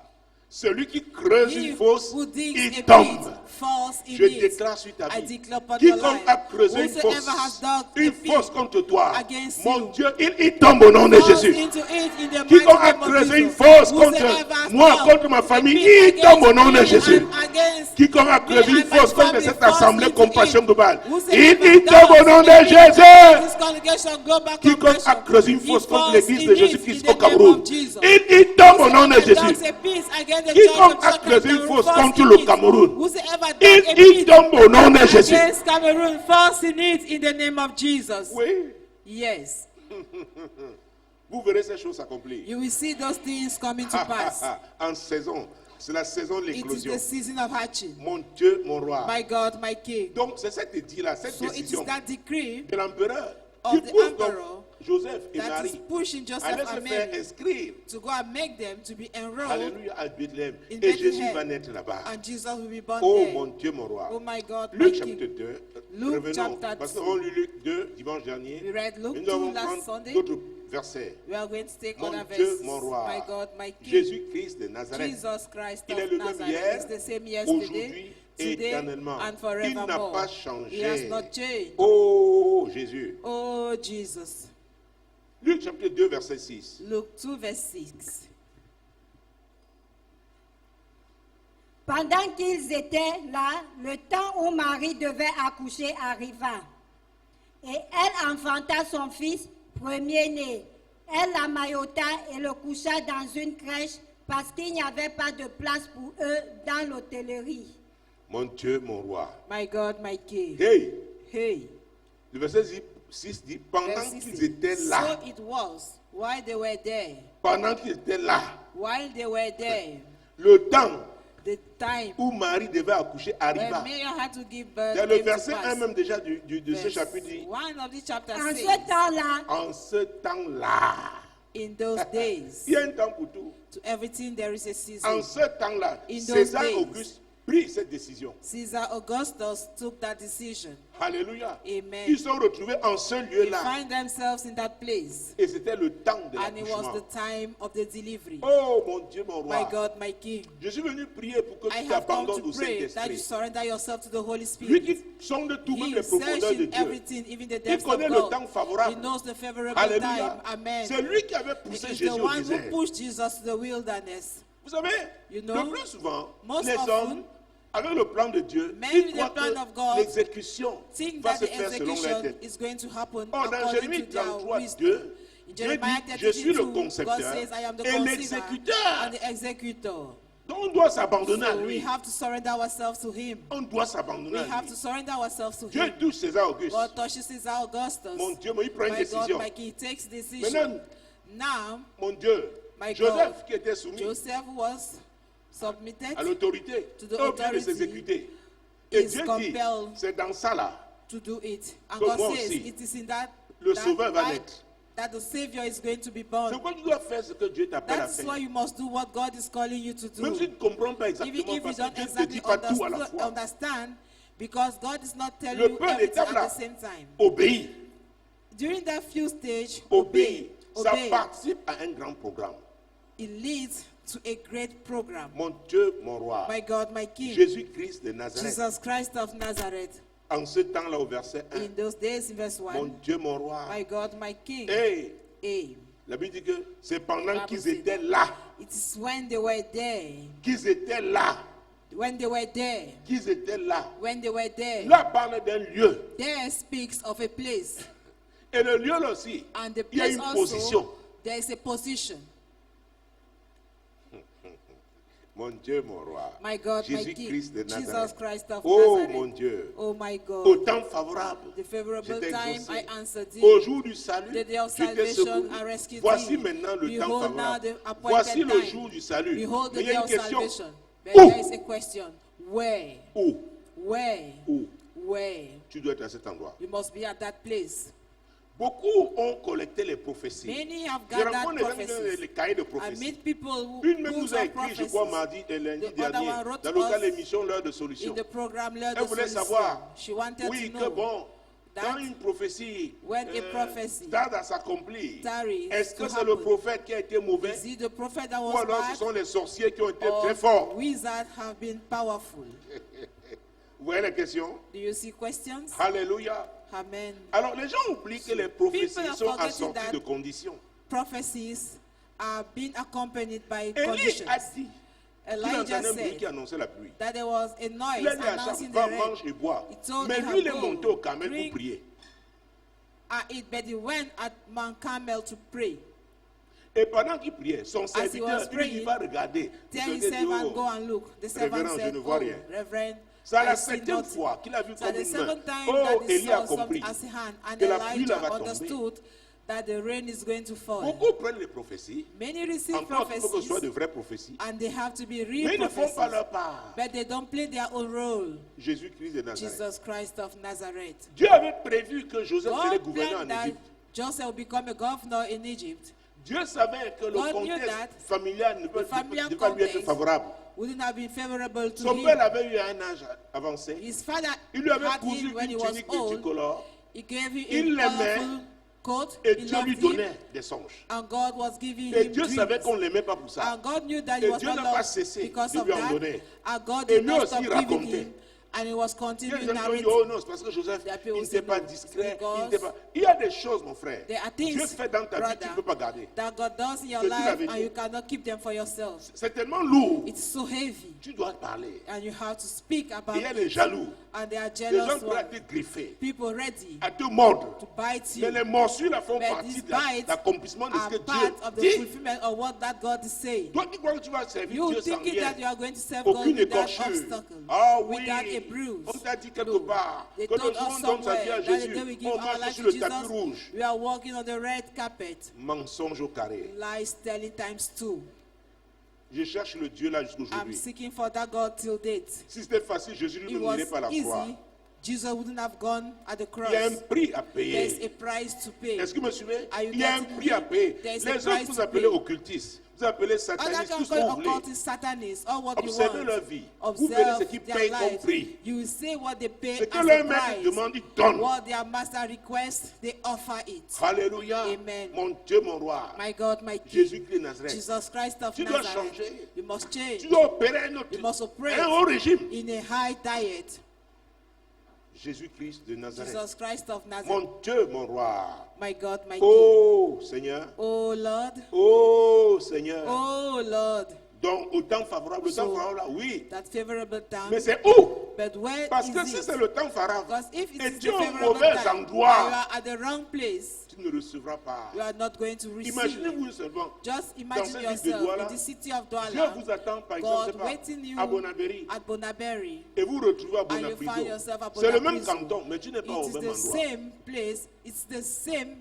Celui qui creuse He une fosse, who digs il a tombe. pit falls in Je it. déclare sur ta I vie. declare upon your Quiconque a life. creusé une Whosoever fosse, has dug a une pit fosse contre toi, against mon you, Dieu, il tombe au nom de falls Jésus. into it in the Quiconque a mighty name of creusé une Jesus. fosse Whosoever contre has moi, dug contre ma a famille, pit il against tombe au nom de me Jésus. and against Quiconque a creusé me une and my fosse contre family cette falls assemblée into Compassion it. Globale, Whosoever il tombe au nom de does Jésus. this congregation, Global Quiconque a Compassion, creusé une he fosse contre falls l'église in de it Jésus-Christ in au the name Cameroun, of Jesus. il tombe au nom de Whosoever Jésus. dogs a peace against the church Quiconque of a creusé une Cameroon fosse falls contre in le it. Cameroun, Whosoever dogs a il peace tombe au nom de Jésus. against Cameroon falls in it in the name of Jesus. Oui, Yes, vous verrez ces choses s'accomplir. you will see those things coming to pass. En saison, c'est la saison de It is l'éclosion. the season of hatching. Mon Dieu, mon roi. My God, my King. Donc c'est cette édit-là, cette So it is décision that decree de l'empereur of qui the pousse donc emperor Joseph et that is Marie pushing allaient Joseph se and faire Mary inscrire, to go and make them to be enrolled, alléluia, à Bethléem. in Et Jésus Bethlehem. va naître là-bas. and Jesus will be born Oh there. mon Dieu, mon roi. Oh my God, my Luc chapitre King. 2, Luke revenons, chapter parce 2. qu'on lit Luc 2 dimanche dernier. We read Luke Et nous 2 allons last prendre Sunday. d'autres versets. We are going to take Mon other Dieu, verses. mon roi. My God, my King. Jésus-Christ de Nazareth. Jesus Christ Il of est le même Nazareth hier, is the same aujourd'hui yesterday, et today, éternellement. and Il n'a forevermore. pas He has changé. not changed. Oh Jésus. Oh Jesus. Luc chapitre 2, verset 6. Luke 2 verse 6. Pendant qu'ils étaient là, le temps où Marie devait accoucher arriva. Et elle enfanta son fils premier-né. Elle l'amaillota et le coucha dans une crèche parce qu'il n'y avait pas de place pour eux dans l'hôtellerie. Mon Dieu, mon roi. My God, my King. Hey, Hey. le verset 6 dit, pendant Verse qu'ils 6. étaient là, So it was while they were there. pendant qu'ils étaient là, While they were there, le temps the time où Marie devait accoucher when arriva. Mary had to give birth Il y a le came to verset pass. 1 même déjà de ce Verse chapitre dit, 1 of this chapter En says, ce temps-là, en ce temps-là, in those days, il y a un temps pour tout. to everything there is a En season. ce temps-là, In those César days. Auguste prit cette décision. Caesar Augustus took that decision. Alléluia. Amen. Ils sont retrouvés en ce They lieu-là. find themselves in that place, Et c'était le temps de and it was the l'accouchement. time of the delivery. Oh mon Dieu, mon My roi. God, my King, Je suis venu prier pour que I tu have come t'abandonnes to au pray that you Saint-Esprit. surrender yourself to the Holy Lui Spirit. qui sonde tout, même He les is profondeurs de searching Dieu. everything, even the Il depths of connaît le temps God. He favorable. knows the favorable Alléluia. time. Amen. C'est lui qui avait poussé He is Jésus the au one who désert. pushed Jesus to the wilderness. Vous savez, You know, le plus souvent, most les often, hommes, avec le plan de Dieu, maybe ils the croient plan of que God, l'exécution think va that se the faire selon leur execution tête. is going to happen Or, dans according Jérémie to their 33, wisdom. 2, In Dieu Jeremiah dit, je suis le 32, God concepteur says, I am the et conceiver l'exécuteur. and the executor. Donc on doit s'abandonner à So we lui. have to surrender ourselves to Him. On doit s'abandonner We à have lui. to surrender ourselves to Dieu Him. touche César Auguste. God touches Caesar Augustus. Mon Dieu, mais il prend une My décision. God, my King takes decision. Maintenant, Now, mon Dieu, My Joseph God. qui était soumis Joseph was submitted à l'autorité, to the est obligé de authority s'exécuter. Et is Dieu dit, compelled c'est dans ça là, to do it. And Que God moi says aussi, it is in that, le that Sauveur va light naître. that the Savior is going to be C'est born. pourquoi tu dois faire ce que Dieu t'appelle à That's faire. why you must do what God is calling you to Même si tu do. ne comprends pas Even exactement, if you parce que don't Dieu ne te exactly dit pas tout à la fois. understand, because God is not telling Le you peu everything d'étapes at là, the same time. obéis, During that few stage, obéis. Ça obey. participe à un grand programme. It leads to a great program. Mon Dieu, mon roi, My God, my King, Jésus-Christ de Nazareth, Jesus Christ of Nazareth. en ce temps-là au verset 1, In those days, in verse mon 1, Dieu, mon roi, my God, my King. hey, Hey, la Bible dit que c'est pendant Bible qu'ils says étaient that. là, it is when they were there, qu'ils étaient là, when they were there, qu'ils étaient là. when they were there. Là parle d'un lieu. There speaks of a place, Et le lieu là aussi, and the il y a place une also, position. there is a position. Mon Dieu, mon roi, My God, my King, Jésus-Christ de Jesus Nazareth. Christ of Oh Nazareth. mon Dieu, Oh my au God, temps favorable, the favorable j'étais time exaucé. I answered thee. Au jour du salut, The day of tu t'es salvation, secouru. I rescued Voici thee. maintenant le temps Behold now favorable. the appointed Voici le time. jour du salut. Behold the Mais il y day a une of question. salvation. But Où? there is a question. Where? Où? Where? Où? Where? Tu dois être à cet endroit. You must be at that place. Beaucoup ont collecté les prophéties. Many have Je gathered rencontre les gens qui donnent prophecies. les cahiers de I prophéties. meet people who Une même books nous a of écrit, je crois, prophecies. mardi et lundi The other dernier, one wrote dans to le cas de us l'émission L'heure de solution. in the program L'heure Elle de voulait solution. savoir, She wanted oui, to que know bon, Quand une prophétie when a prophecy tarde à s'accomplir, tarries est-ce que to c'est le happen, prophète qui a été mauvais is it the prophet that ou was alors ce bad, sont les sorciers qui ont été or très forts? wizards have been powerful? Vous voyez les questions? Do you see questions? Alléluia. Amen. Alors les gens oublient que les prophéties People are sont forgetting assorties that de conditions. Prophecies are being accompanied by Élie conditions. a dit qu'il Elijah entendait un bruit said qui annonçait la pluie. that there was a Il noise a dit à announcing Achab, the va, rain. mange et bois. He told Mais Ahab, lui, il est "Go, monté au Carmel drink pour prier. and eat," but he went at Mount Carmel to pray. Et pendant qu'il priait, son was serviteur, il lui dit, praying, va regarder. Il Tell se his dit, servant, oh, go and look. The servant Révérend, je said, ne vois "Oh, rien." Reverend, C'est à la I see 7e nothing." fois qu'il a vu So comme the une second main. time Oh, that he Élie a saw compris something as a hand, and que la pluie là Elijah va tomber. understood that the rain is going to fall. Beaucoup prennent les prophéties. Many receive Encore qu'il faut que ce soit de prophecies, vraies prophéties. and they have to be Mais real ils ne font pas prophecies, leur part. but they don't play their own role. Jésus-Christ de Nazareth. Jesus Christ of Nazareth. Dieu avait prévu que Joseph serait God gouverneur planned en that Égypte. Joseph will become a governor in Egypt. Dieu savait que le God knew contexte that familial ne peut the familial pas lui être context favorable. Wouldn't have been favorable to Son him. père avait eu un âge avancé. His father Il lui avait had cousu him when he une was tunique old. multicolore He gave him Il a l'aimait, colorful coat. et He Dieu lui loved him, donnait des songes. and God was giving Et him Dieu savait dreams. qu'on ne l'aimait pas pour ça. And God knew that Et he was Dieu not n'a pas loved cessé because de of lui en that. donner. And God Et did lui not aussi stop giving racontait. him. And he was Il y a continuing des gens qui disent, narrating. oh non, c'est parce que Joseph, There are il people who n'était say pas no, discret. because Il y a des choses, mon frère. There are Dieu things, fait dans ta vie que tu brother, ne peux pas garder. that God does in your Je dis la life, vérité. and you cannot keep them for yourself. C'est tellement lourd. It's so heavy, Tu dois parler. and you have to speak about Il y a des it. jaloux. And they are Des gens jealous qui peuvent ones. être griffés, People ready à te mordre. to bite Mais you. les morsures là font But partie these de bites l'accomplissement de ce are que part Dieu of the dit. fulfillment of what that God is saying. Toi qui crois que tu vas servir You Dieu sans thinking rien, that you are going to serve God aucune without écorchure. obstacle, Ah oui, without a bruise. on t'a dit quelque No. part They que le told jour où us on donne sa vie somewhere à that the day Jésus, we give on our marche life sur to le tapis Jesus, rouge. we are walking on the red carpet. Mensonge au carré. Lies telling times 2. Je cherche le Dieu là jusqu'à I'm aujourd'hui. seeking for that God till date. Si c'était facile, Jésus It lui was n'irait pas à la croix. easy. Jesus wouldn't have gone at the Il y a un cross. prix à There's a payer. price to pay. Est-ce que vous me suivez? Are you Il y a un getting prix me? à payer. There's a Les autres, price vous to appelez pay. occultistes. Vous appelez Others satanistes, can tout ce call que vous voulez. occultists, satanists, all what you Observez want. leur vie. Vous verrez ce Observe qu'ils their payent comme lives. prix. You will see what they pay Ce que as leur a maître price. demande, ils donnent. What their master requests, they offer it. Alléluia. Amen. Mon Dieu, mon roi. My God, my King, Jésus-Christ de Nazareth. Jesus Christ of Tu dois Nazareth. changer. You must Tu change dois opérer un autre, You must operate un haut régime. in a high diet. Jésus-Christ de Nazareth. Jesus Christ of Nazareth. Mon Dieu, mon roi. My God, my King. Oh Seigneur. Oh Lord. Oh Seigneur. Oh Lord. Donc, au temps favorable, le temps So, favorable, là, oui. That favorable Mais time. c'est où? But where Parce is que si it? c'est le temps favorable, Because if it et is tu es the au favorable mauvais time, endroit, you are at the wrong place, tu ne recevras pas. you are not going to receive. Imaginez-vous seulement, Just dans imagine cette ville de yourself Douala, in the city of Dieu Douala, vous attend, par exemple, je God sais waiting you pas, à Bonabéry, at Bonaberry. et vous retrouvez à And you Bonaprison. find yourself at C'est le même Bonaprison. canton, mais tu n'es pas It au is même the endroit. same place, it's the same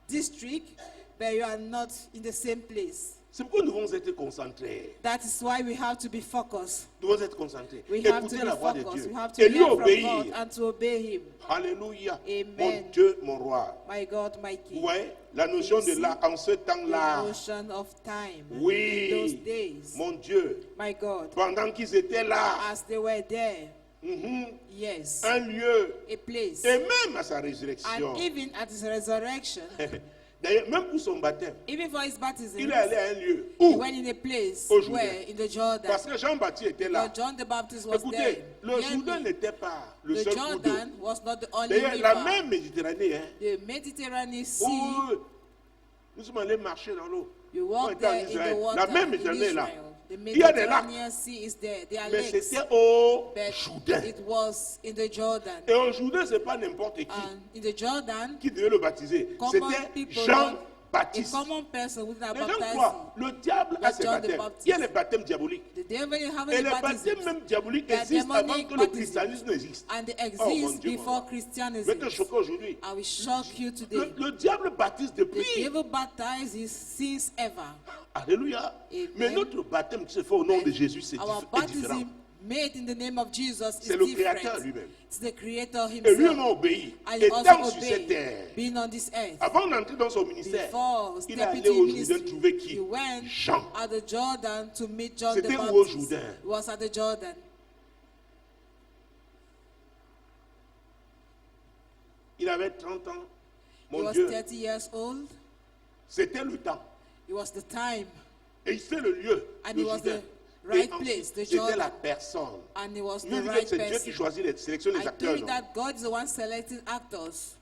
district, but you are not in the same place. C'est pourquoi nous devons être concentrés. That is why we have to be focused. Nous devons être concentrés. We have to Écoutez be la voix de focused. Dieu. We have to Et lui hear from God obéir. and to obey Him. Alléluia. Amen. Mon Dieu, mon roi. My God, my Vous King. voyez, la notion de là, en ce The temps-là. notion of time. In those Oui. days. Mon Dieu. My God. Pendant qu'ils étaient là. As they were there. Mhm, Yes. un lieu. A place. Et même à sa résurrection. And even at his resurrection, D'ailleurs, même pour son baptême, even for his baptism, il est allé à un lieu. he Où? went in a place Au Jourdain. where, in the Jordan, Parce que Jean-Baptiste était là. where John the Baptist was Écoutez, there. le Hear Jourdain me. n'était pas le The seul cours d'eau. Jordan was not the only D'ailleurs, la river. même Méditerranée, hein, The Mediterranean Sea, où nous sommes allés marcher dans l'eau. you On walk était en there in Israël. the water La même in Méditerranée est là. Israel. The Il y a des lacs. Mediterranean Sea is there. There are Mais lakes. c'était au But Jourdain. it was in the Jordan. Et au Jourdain, ce n'est pas n'importe qui And in the Jordan, qui devait le baptiser. common C'était people, a Jean-Baptiste. common person would not Les gens baptize croient, le diable a Like ses John the baptêmes. Baptist. Il y a les baptêmes diaboliques. The devil have Et any les baptisms. baptêmes même diaboliques They are existent avant demonic que le baptisms. christianisme existe. And they Oh, mon exist Dieu, mon before roi. Christianism. Je vais te choquer aujourd'hui. I will shock you today. Le diable baptise The depuis. devil baptizes since ever. Alléluia. Amen. Mais notre baptême qui se fait au nom de Jésus, c'est Our est différent. baptism made in the name of Jesus is C'est le different. Créateur lui-même. It's the Creator Et lui, on Himself. a obéi. And Étant he also sur cette terre, obeyed, being on this earth. avant d'entrer dans son ministère, Before il est stepping allé into au his Jourdain ministry, trouver qui? he went Jean. at the Jordan to meet John the C'était où au Baptist. Jourdain? He was at the Jordan. Il avait 30 ans. He Mon was Dieu, 30 years old. c'était le temps. It was the time. Et c'est le lieu. And le it was Jourdain. the right Et ensuite, place, the c'était Jordan. la personne. And it was Je the veux dire que right c'est Dieu qui person. choisit les sélectionne les I acteurs. think Non? that God is the one selecting actors.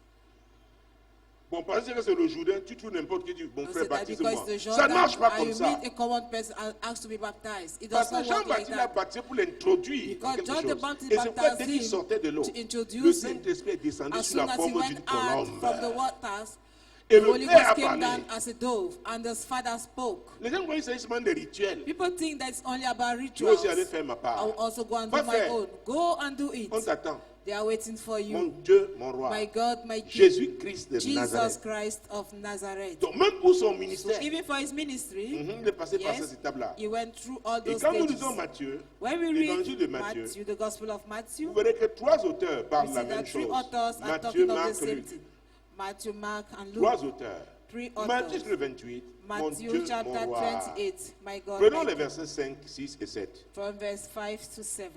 Bon, parce que c'est le Jourdain, tu trouves n'importe qui dit, mon Don't frère, say that baptise-moi. because the Ça Jordan ne marche pas and comme you ça. meet a common person and asked to be baptized. It Parce does que not work like Jean-Baptiste l'a that. baptisé pour l'introduire en Because quelque John the chose. Baptist Et c'est pourquoi dès baptized qu'il him sortait de l'eau, to introduce le him. Saint-Esprit est descendu As sous la soon as he forme went d'une out colombe. from the waters, Et the le Holy Père Ghost a came parlé. down as a dove, and the Father spoke. Les gens croient que c'est seulement des rituels. People think that it's only about Je vais aussi aller rituals. faire ma I part. will also go and do Va my faire. own. Go and do it. On t'attend. They are waiting for Mon you. Dieu, mon roi. My God, my King, Jésus-Christ de Jesus Nazareth. Christ of Nazareth. Donc même pour son So ministère, even for his ministry, il est passé par yes, cette étape-là. he went through all Et those quand nous stages. lisons Matthieu, When we l'évangile de read Matthieu, Matthew, the Gospel of Matthew, vous verrez que 3 auteurs we parlent see la même that three chose. authors are Matthieu, talking of the Marc, same Luc. thing. Matthew, Mark, and Luke. 3 auteurs. Three Matthieu authors. le 28, mon Matthew Dieu, chapter mon roi. 28. My God, Prenons my les King. versets 5, 6 et 7. From verse 5 to 7.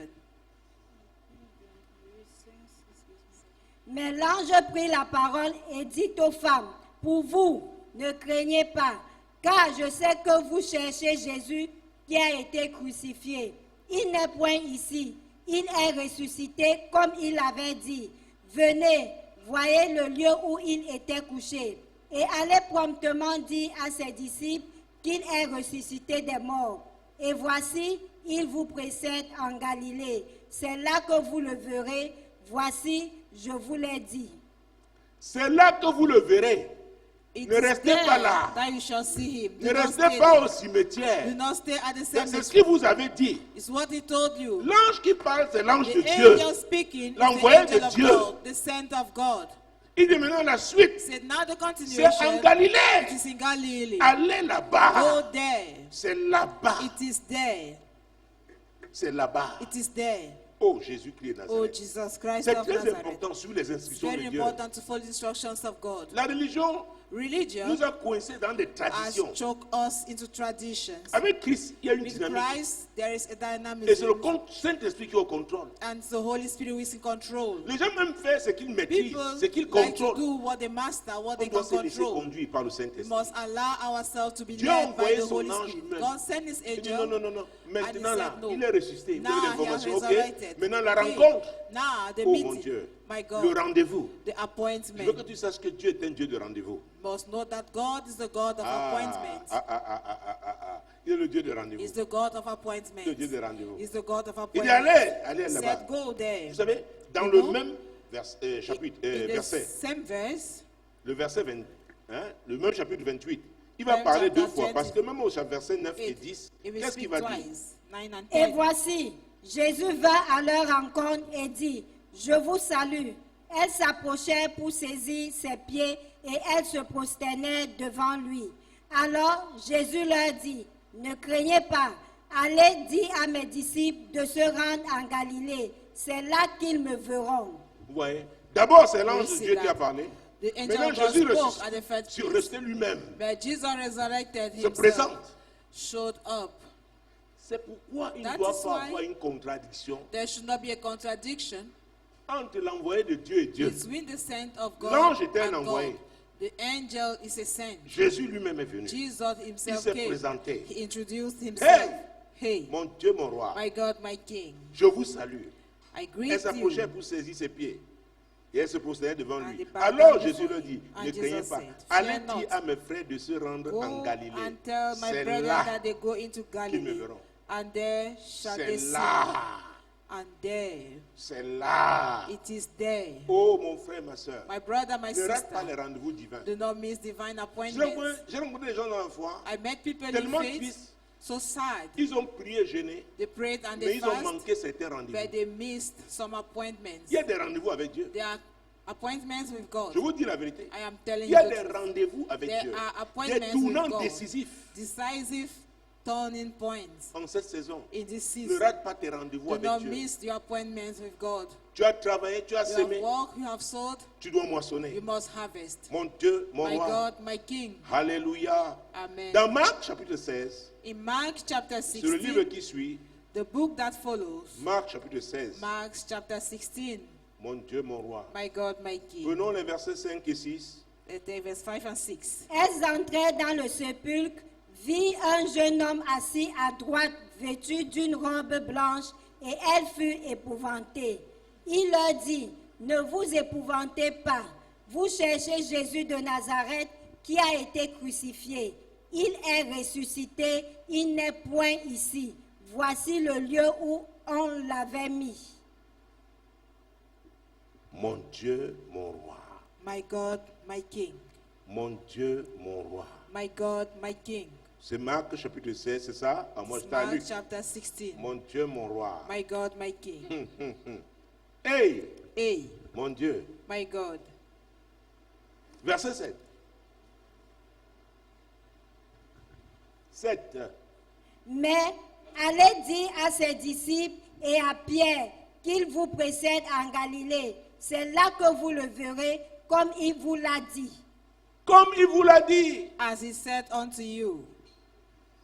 Mais l'ange prit la parole et dit aux femmes, pour vous, ne craignez pas, car je sais que vous cherchez Jésus qui a été crucifié. Il n'est point ici, il est ressuscité comme il avait dit. Venez, voyez le lieu où il était couché, et allez promptement dire à ses disciples qu'il est ressuscité des morts. Et voici, il vous précède en Galilée. C'est là que vous le verrez. Voici, je vous l'ai dit. C'est là que vous le verrez. It Ne is restez there pas là. that you shall see him. Ne Do not restez stay pas there. au cimetière. Do not stay at the C'est ce cemetery. qu'il vous avait dit. It's what he told you. L'ange qui parle, c'est l'ange de The Dieu. angel speaking is the L'envoyé angel de of Dieu. God, the sent of God. Il dit maintenant la suite. He said, now the C'est continuation, en Galilée. it is in Galilee. Allez Go là-bas. there. C'est là-bas. It is there. C'est là-bas. It is there. Oh, Jésus-Christ de Oh, Nazareth. Jesus Christ C'est of très Nazareth. important sur les It's instructions very de Dieu. important to follow the instructions of God. La religion Religion nous a coincés dans des has traditions. choked us into traditions. Avec Christ, il y a une With dynamique. Christ, there is a Et c'est dynamism, le Saint-Esprit qui est au contrôle. and the Holy Spirit who is in control. Les gens même font ce qu'ils maîtrisent, People ce qu'ils like to contrôlent. do what they master, what On they doit can se laisser control. conduire par le We Saint-Esprit. must allow ourselves to be Dieu a led by envoyé the son Holy ange Spirit. même. God sent his Il dit angel. non, non, non, non. Maintenant said là, no. il est ressuscité. Vous Now avez he has l'information, ok? resurrected. Maintenant la Okay. rencontre. Now the Oh mon meeting, Dieu. my Le God, rendez-vous. the Je veux que appointment. tu saches que Dieu est un Dieu de rendez-vous. Must know that God is the God of appointment. Il est le Dieu de rendez-vous. He's the God of appointment. Le Dieu de rendez-vous. He's the God of Il dit appointment. allez He là-bas. said, go there. Vous savez, dans You le know, même chapitre, In the verset, same verse, le verset 20, le même chapitre 28, il va Même parler deux chapter fois, 20. parce que même au verset 9 et 10, he will qu'est-ce qu'il speak va dire? twice, 9 and Et 10. voici, Jésus vint à leur rencontre et dit, je vous salue. Elle s'approchait pour saisir ses pieds et elle se prosternait devant lui. Alors Jésus leur dit, ne craignez pas, allez dire à mes disciples de se rendre en Galilée. C'est là qu'ils me verront. Vous voyez? D'abord, c'est l'ange de see Dieu qui a that. parlé. The angel Maintenant, of God Jésus spoke at the first sur place. resté lui-même, But Jesus resurrected se himself, présente. showed up. C'est pourquoi il ne That doit is pas why avoir une contradiction There should not be a contradiction entre l'envoyé de Dieu et Dieu. between the saint of God L'ange était un and envoyé. God. The angel is a saint. Jésus lui-même est venu. Jesus Il himself s'est came. présenté. He introduced himself. Hey, Mon Dieu, mon roi, my God, my King, je vous salue. I Elle greet s'approchait you. pour saisir ses pieds. Et elle se prosternait devant And lui. they bowed Alors down Jésus before leur him. dit, And ne craignez Jesus pas. said, Allez fear dire not. à mes frères de se rendre en Go Galilée. and tell my C'est brethren là. that they go into Galilee, verront. and there shall they C'est see. là. And there, C'est là. it is there. Oh mon frère, ma soeur. My brother, my Ne rate pas sister, les rendez-vous divins. do not miss divine J'ai appointments. rencontré des gens dans la foi. I met people in Tellement faith, tristes. so sad. Ils ont prié, jeûné. They prayed and Mais they ils ont fasted, manqué certains rendez-vous. but they missed some appointments. Il y a des rendez-vous avec Dieu. There are appointments with God. Je vous dis la vérité. I am telling Il y a you des the truth. rendez-vous avec There Dieu. are Des appointments tournants with God. décisifs Decisive turning points en cette saison. in this Ne season. rate pas tes rendez-vous Do avec not Dieu. miss your appointments with God. Tu as travaillé, tu as You have semé, walked, you have sowed, tu dois you moissonner. must harvest. Mon Dieu, mon My roi. God, my King. Alléluia. Amen. Dans Marc chapitre 16, In Mark chapter c'est le livre 16, qui suit, the book that follows, Marc chapitre 16, Mark chapter 16, Mon Dieu, mon roi. My God, my King. Prenons les versets 5 et 6. Let's take verse 5 and 6. Elles entrèrent dans le sépulcre, vit un jeune homme assis à droite, vêtu d'une robe blanche, et elle fut épouvantée. Il leur dit, ne vous épouvantez pas. Vous cherchez Jésus de Nazareth qui a été crucifié. Il est ressuscité, il n'est point ici. Voici le lieu où on l'avait mis. Mon Dieu, mon roi. My God, my King. Mon Dieu, mon roi. My God, my King. C'est Marc chapitre 16, c'est ça? Ah, moi, It's j'étais à Mark Luc. chapter 16. Mon Dieu, mon roi. My God, my King. Hey, Hey, mon Dieu. my God. Verset 7. 7. Mais allez dire à ses disciples et à Pierre qu'il vous précède en Galilée. C'est là que vous le verrez comme il vous l'a dit. Comme il vous l'a dit, As he said unto you,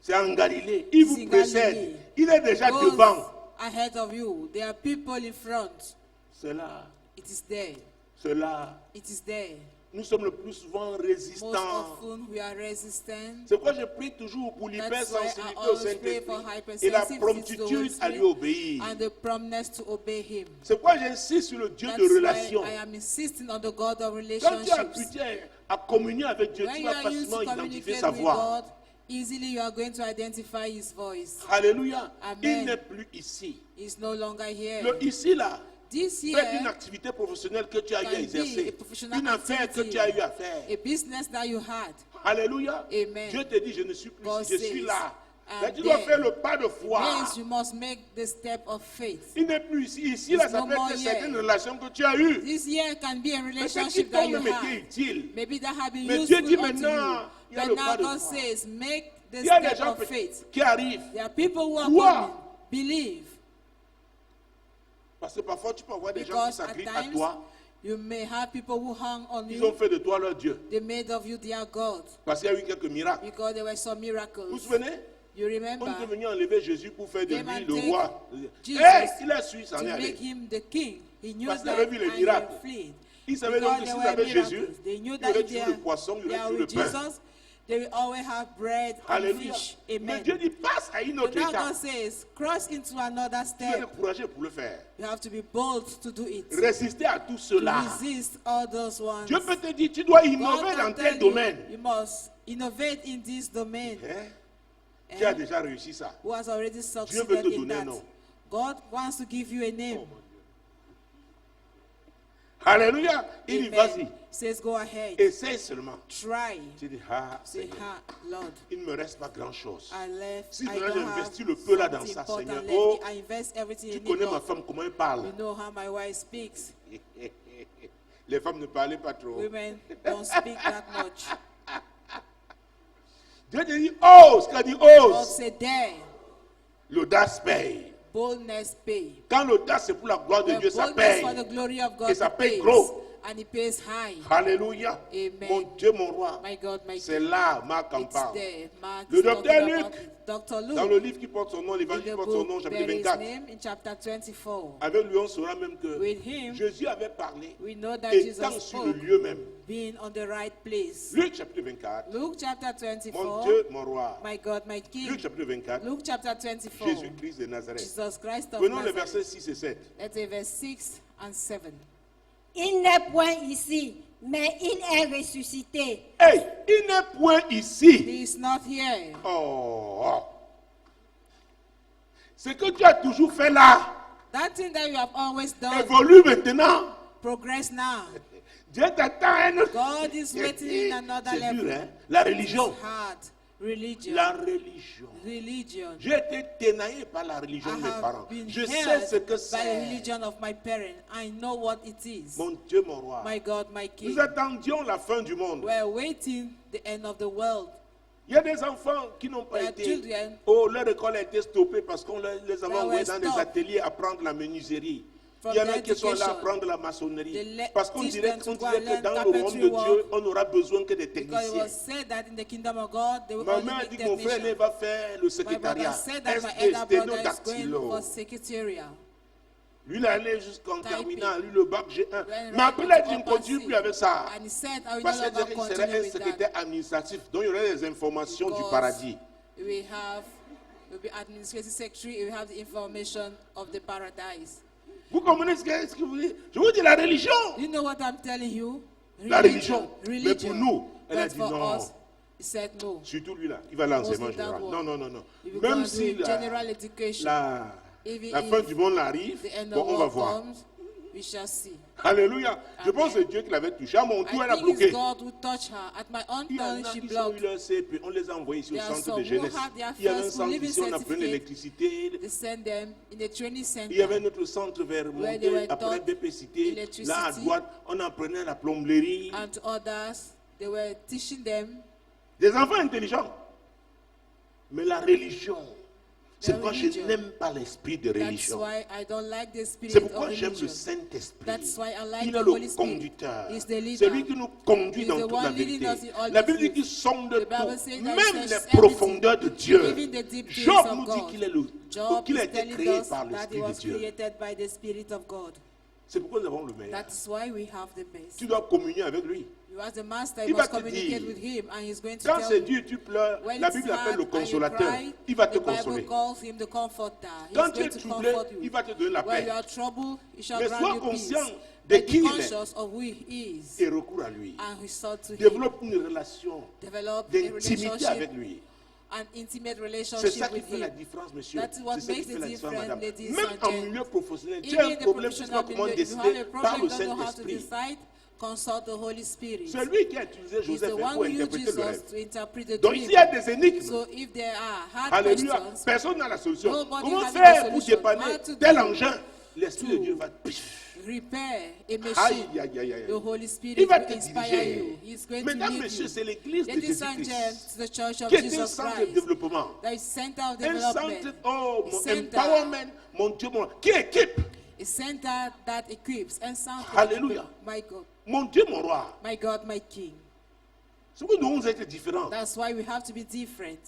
c'est en Galilée. Il vous C'est précède. Galilée. Il est déjà goes devant. ahead of you. There are people in front. C'est là. It is there. C'est là. It is there. Nous sommes le plus souvent Most résistants. often we are resistant. C'est pourquoi je prie toujours pour That's why I l'hypersensibilité au always pray for Saint-Esprit et la hypersensitivity promptitude to à the lui Holy obéir. and the promptness to obey him. C'est pourquoi j'insiste sur le Dieu That's de why relation. I am insisting on the God of Quand tu es relationships. habitué à communier avec Dieu, When tu you vas are used facilement to identifier communicate sa with voix. God, easily you are going to identify his voice. Alléluia. Amen. Il n'est plus ici. He's no longer here. Le ici là, This peut être une year activité professionnelle que tu as eu à can be a exercer. professional Une affaire que activity, tu as eu à faire. a business that you had. Alléluia. Amen. Dieu te dit, je ne suis plus God ici, je suis says, là. I'm Mais tu dois there. faire le pas de foi. Means you must make the step of faith. Il n'est plus ici. Ici, là, It's ça no peut more être here. certaines relations que tu as eues. This year can be a Peut-être relationship qu'ils that t'ont you même été had. utiles. Maybe that have been Mais useful Dieu dit unto maintenant, you. il y a But le now pas de God foi. says, make the Il y a des step gens of faith. qui arrivent. There are people who are Crois. coming. Believe. Parce que parfois, tu peux avoir des gens qui Because at s'agrippent à times, toi. you may have people who hang on Ils ont you. fait de toi leur Dieu. They made of you their God. Parce qu'il y a eu quelques miracles. Because there were some Vous vous miracles. souvenez? You On remember? était venu enlever Jésus pour faire de Came lui and le take roi. Jesus Hey, il est suisse, To en est make allé. him the king. He knew Parce qu'il that avait vu les and he miracles. fled. Il savait donc que Because s'ils there avaient were Jésus, miracles. They knew il y that aurait if toujours they le poisson, il y they aurait are toujours le with pain. Jesus, they will always have bread and Alléluia. fish. Mais Amen. Dieu dit, passe à une But autre now étape. God says, cross into another Tu es step. encouragé pour le faire. You have to be bold to do it. Résister à tout cela. Resist all those ones. Dieu peut te dire, tu dois God innover can dans tell tel you, domaine. you must innovate in this domain. Hein? Eh? Qui a déjà réussi ça? Who has already veut succeeded te in donner un that. nom. God wants to give you a name. Oh, mon Dieu. Alléluia. Il dit, vas-y. Says go ahead. Essaye seulement. Try. Tu dis, ah, Say, Seigneur, ha, Lord, il ne me reste pas grand-chose. I left. Si I maintenant don't have j'investis le peu là dans something ça, important Seigneur, left. oh, I invest everything tu in it. connais ma Lord. femme, comment elle parle. You know how my wife speaks. Les femmes ne parlaient pas trop. Women don't speak that much. Dieu te dit, ose, quand il dit God ose, said, dare. l'audace paye. Boldness pay. Quand l'audace c'est pour la gloire de When Dieu, ça boldness paye. for the glory of God, Et ça it paye pays. gros. And it pays high. Alléluia. Amen. Mon Dieu, mon roi. My God, my C'est King. là, Marc en It's parle. there. Mark Le is docteur talking Luc, about it. Dr. Dans le Luke, livre qui porte son nom, in l'évangile qui the porte son nom, book, chapitre bear his 24. name in chapter 24. Avec lui, on saura même que With him, Jésus avait parlé, we know that étant Jesus sur le spoke, lieu même. being on the right place. Luc chapitre 24. Luke chapter Mon 24. Dieu, mon roi. My God, my King. Luc chapitre 24. Luke chapter 24. Jésus-Christ de Nazareth. Jesus Christ of Prenons les Nazareth. versets 6 et 7. Let's say verse 6 and 7. Il n'est point ici, mais il est ressuscité. Hey, il n'est point ici. He is not here. Oh. Ce que tu as toujours fait là That thing that you have always done, évolue maintenant. progress now. Dieu t'attend à un autre. God is waiting in another C'est dur, level. hein? La religion. It's hard. Religion. La religion. Religion. J'ai été ténaillé par la religion I de mes have parents. been Je sais held ce que by the c'est. religion of my parents. I know what it is. Mon Dieu, mon roi. My God, my King. Nous attendions la fin du monde. We're waiting the end of the world. Il y a des enfants qui n'ont pas There are été. children Oh, leur école a été stoppée parce qu'on les avait that envoyés were dans des stopped ateliers à apprendre la menuiserie. from Il y en a their qui sont là à education. apprendre la maçonnerie. They Parce qu'on teach dirait, them to on go dirait and que learn dans le royaume carpentry de work. Dieu, on n'aura besoin que des Because it techniciens. was said that in the kingdom of God, they will Ma only mère need dit que mon frère technicians. va faire le My secrétariat. brother said that my SP, elder brother is going sténodactylo. for secretariat. Lui, il est allé jusqu'en Typing. terminale, lui, le bac G1. When Mais après, il a dit, je ne right continue plus avec ça. And he said, I will Parce no que longer il continue serait un with that. secrétaire administratif, donc il y aurait les informations du Because paradis. We'll be administrative secretary, we have the information of the paradise. Vous comprenez ce que vous dites? Je vous dis la religion. You know what I'm telling you? La religion. Mais pour nous, elle a But dit for non. us, he said no. Surtout lui là, il va à l'enseignement Mostly that général. one. Non, non, non, non. If you Même go si into general education, la even fin if du monde arrive, the end bon, of on va world voir. comes, we shall see. Alléluia. Je Amen. pense que c'est Dieu qui l'avait touché. À mon tour, I elle a think bloqué. it's God who touched her. At my own Il y en turn, a she qui ont eu blocked. leur CP, on les a envoyés ici au There are centre some de who jeunesse. have their Il y avait un first centre living ici, on apprenait certificate. l'électricité. They send them in a training Il y avait center. notre centre vers Where they were Monté, après taught BPCité. electricity. Là à droite, on apprenait la plomberie. And to others, they were teaching them. Des enfants intelligents. Mais la religion, c'est pourquoi je religion. n'aime pas l'esprit de That's religion. why I don't like the spirit C'est of pourquoi j'aime le religion. Saint-Esprit. That's why I like Il the est Holy le Spirit. conducteur. He's the leader. C'est lui qui nous conduit He's dans the toute one la leading vérité. us in all La the Bible dit truth. qu'il sonde The Bible tout, says that même he les searches profondeurs de Dieu. even the deep things Job of nous dit God. qu'il Job qu'il a is été telling créé us par that he l'Esprit de was Dieu. created by the Spirit of God. C'est pourquoi nous avons le meilleur. That's why we have the best. Tu dois communier avec lui. You as the master, Il you va must te communicate dire, with him, and he's going to Quand tell c'est you. dur, tu pleures, When la it's Bible l'appelle hard le and you consolateur. cry, Il va te the Bible consoler. calls him the comforter. He's Quand tu going es to troublé, comfort il you. va te donner la When you paix. are troubled, he shall Mais grant sois you peace. conscient de But qui be il est conscious of who he is et recours à lui. and resort to him. Développe une relation Develop a d'intimité avec relationship, lui. an intimate C'est relationship ça qui with fait la him. différence, monsieur. That's what C'est ça qui makes fait the la différence, difference, madame. ladies Même and en gents. milieu professionnel, tu Even as un in the problème, tu ne sais pas professional comment milieu, if you have a décider par problem, le you don't know how to Saint-Esprit. decide, consult the Holy Spirit. C'est lui qui a utilisé He's Joseph the one pour who used interpréter le rêve. Jesus to interpret the Donc dream. ici, il y a des énigmes. So if there are hard Alléluia. questions, Personne n'a la solution. Nobody Comment has faire the pour solution. dépanner How to tel do engin? L'Esprit de to Dieu va pif. repair a machine. Aïe, aïe, aïe, aïe. The Holy Spirit Il va will te inspire diriger. you. He's going to Mesdames, lead messieurs, you. c'est l'église de Ladies and Jésus-Christ gents, the church of qui est un Jesus centre de Christ. développement. That is center of Un development. centre, oh, A mon center. empowerment, mon Dieu, qui équipe. A center that equips and sound. Hallelujah. My God, Mon Dieu, mon roi. my God, my King. C'est pourquoi nous devons être différents. That's why we have to be different.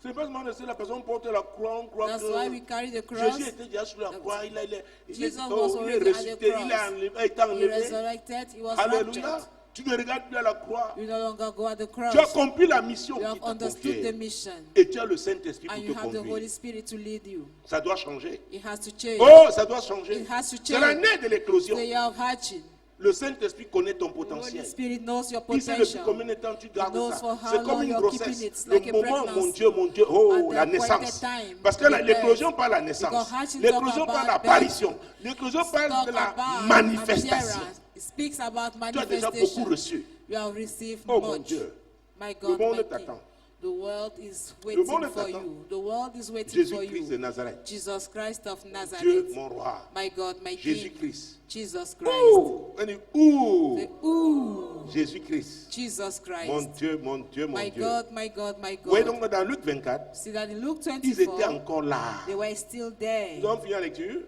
C'est pas seulement laisser la personne porter la croix, on croit That's que why we carry the cross. Jésus était déjà sur la croix, il est Jesus was il est already at the ressuscité, il cross. est enlevé, il est He enlevé. resurrected. He was Alléluia. raptured. Tu ne regardes plus à la croix. You no longer go at the cross. Tu as accompli la mission You qui have t'a understood the confiée. mission. Et tu as le Saint-Esprit And pour you te have the Holy conduire. Spirit to lead you. Ça doit changer. It has to change. Oh, ça doit changer. It has to C'est la change. nez de l'éclosion. The year of hatching. Le Saint-Esprit connaît ton The Holy potentiel. Spirit knows your Il sait depuis potential. combien de temps tu gardes knows ça. for how C'est comme long une you're keeping grossesse. it. It's Le like a moment, pregnancy. mon Dieu, oh, At the la appointed naissance. time, Parce que the birth. l'éclosion parle la naissance. Because hatching L'éclosion talk parle about l'apparition. L'éclosion parle Talk de la about manifestation. appearance. It speaks about Tu as déjà manifestation. beaucoup reçu. You have received Oh, mon much. Dieu. My Le God, monde my King. t'attend. The world is Le waiting monde for t'attend. you. The world is waiting for Jésus-Christ de you. Nazareth. Jesus Christ of Dieu, Nazareth. mon roi. My God, my King. Jésus-Christ. Jesus Christ. Ouh, on dit, ouh. The ooh. Jésus-Christ. Jesus Christ. Mon Dieu, mon Dieu, mon My Dieu. God, my God, my Voyez God. donc dans Luc 24, See that in Luke ils étaient 24, encore là. they were still there. Nous avons fini la lecture.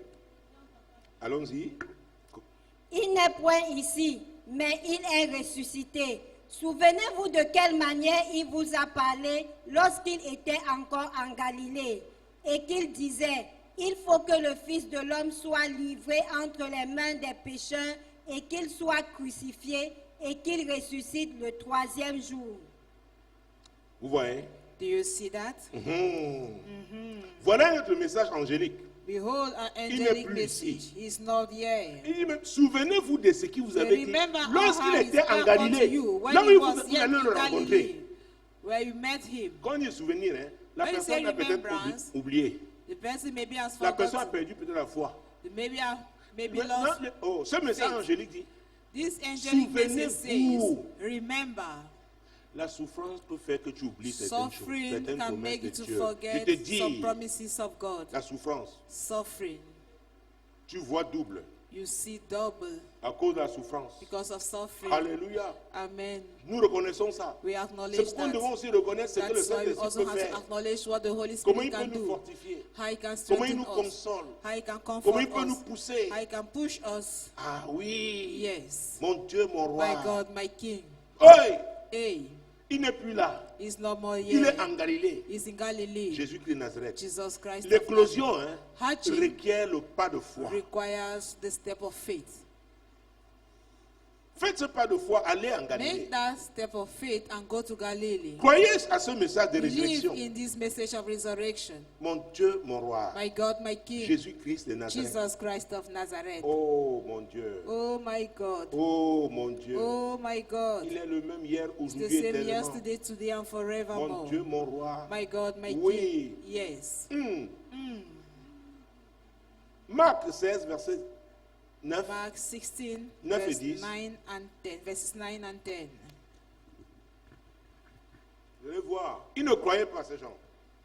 Allons-y. Il n'est point ici, mais il est ressuscité. Souvenez-vous de quelle manière il vous a parlé lorsqu'il était encore en Galilée et qu'il disait, il faut que le Fils de l'homme soit livré entre les mains des pécheurs et qu'il soit crucifié et qu'il ressuscite le troisième jour. Vous voyez? Do you see that? Voilà notre message angélique. Behold, an Il n'est angelic plus message. ici. He is not here. Il dit même, souvenez-vous de ce qui vous avait dit Remember lorsqu'il how he était en spoke unto Galilée. you when Là où he vous was allez yet le in rencontrer. Galilee, where you met him. Quand il y a souvenir, hein, la When you personne say a peut-être remembrance, oublié. The person maybe has La personne a forgotten. perdu peut-être la foi. Maybe Maintenant, lost. oh, ce message faith. angélique dit, This angelic message says, Souvenez-vous. remember, la souffrance peut faire que tu oublies certaines choses, suffering certaines can promesses make de you to Dieu. Je forget te some dis, promises of God. la souffrance, Suffering. tu vois double You see double à cause de la souffrance. because of suffering. Alléluia. Amen. Nous reconnaissons ça. We C'est acknowledge pourquoi nous that. devons aussi reconnaître ce que le That's why we Saint-Esprit also peut have to faire. acknowledge what the Holy Comment il Spirit peut can nous do. fortifier. How he can Comment il strengthen nous us. console. How he can Comment comfort il peut nous us. pousser. How he can push us. Ah oui. Yes. Mon Dieu, mon roi. My God, my King. Hey, Hey, Il n'est plus là. He's no more Il here. est en Galilée. He's in Galilee. Jésus-Christ de Nazareth. Jesus Christ of L'éclosion Nazareth. Hatching requiert le pas de foi. requires the step of faith. Faites ce pas de foi, allez en Galilée. Make that step of faith and go to Galilee. Croyez à ce message de Believe résurrection. in this message of resurrection. Mon Dieu, mon roi, My God, my King, Jésus-Christ de Nazareth. Jesus Christ of Nazareth. Oh mon Dieu, Oh my God. oh mon Dieu. Oh my God. Il est le même hier, It's the aujourd'hui, same éternellement. yesterday, today, and Mon forevermore. Dieu, mon roi. My God, my Oui. King. Yes. Marc 16, verset 9. Mark 16, 9 et verse 10. 9 and 10. Verses 9 and 10. Vous allez voir. Ils ne croyaient pas ces gens.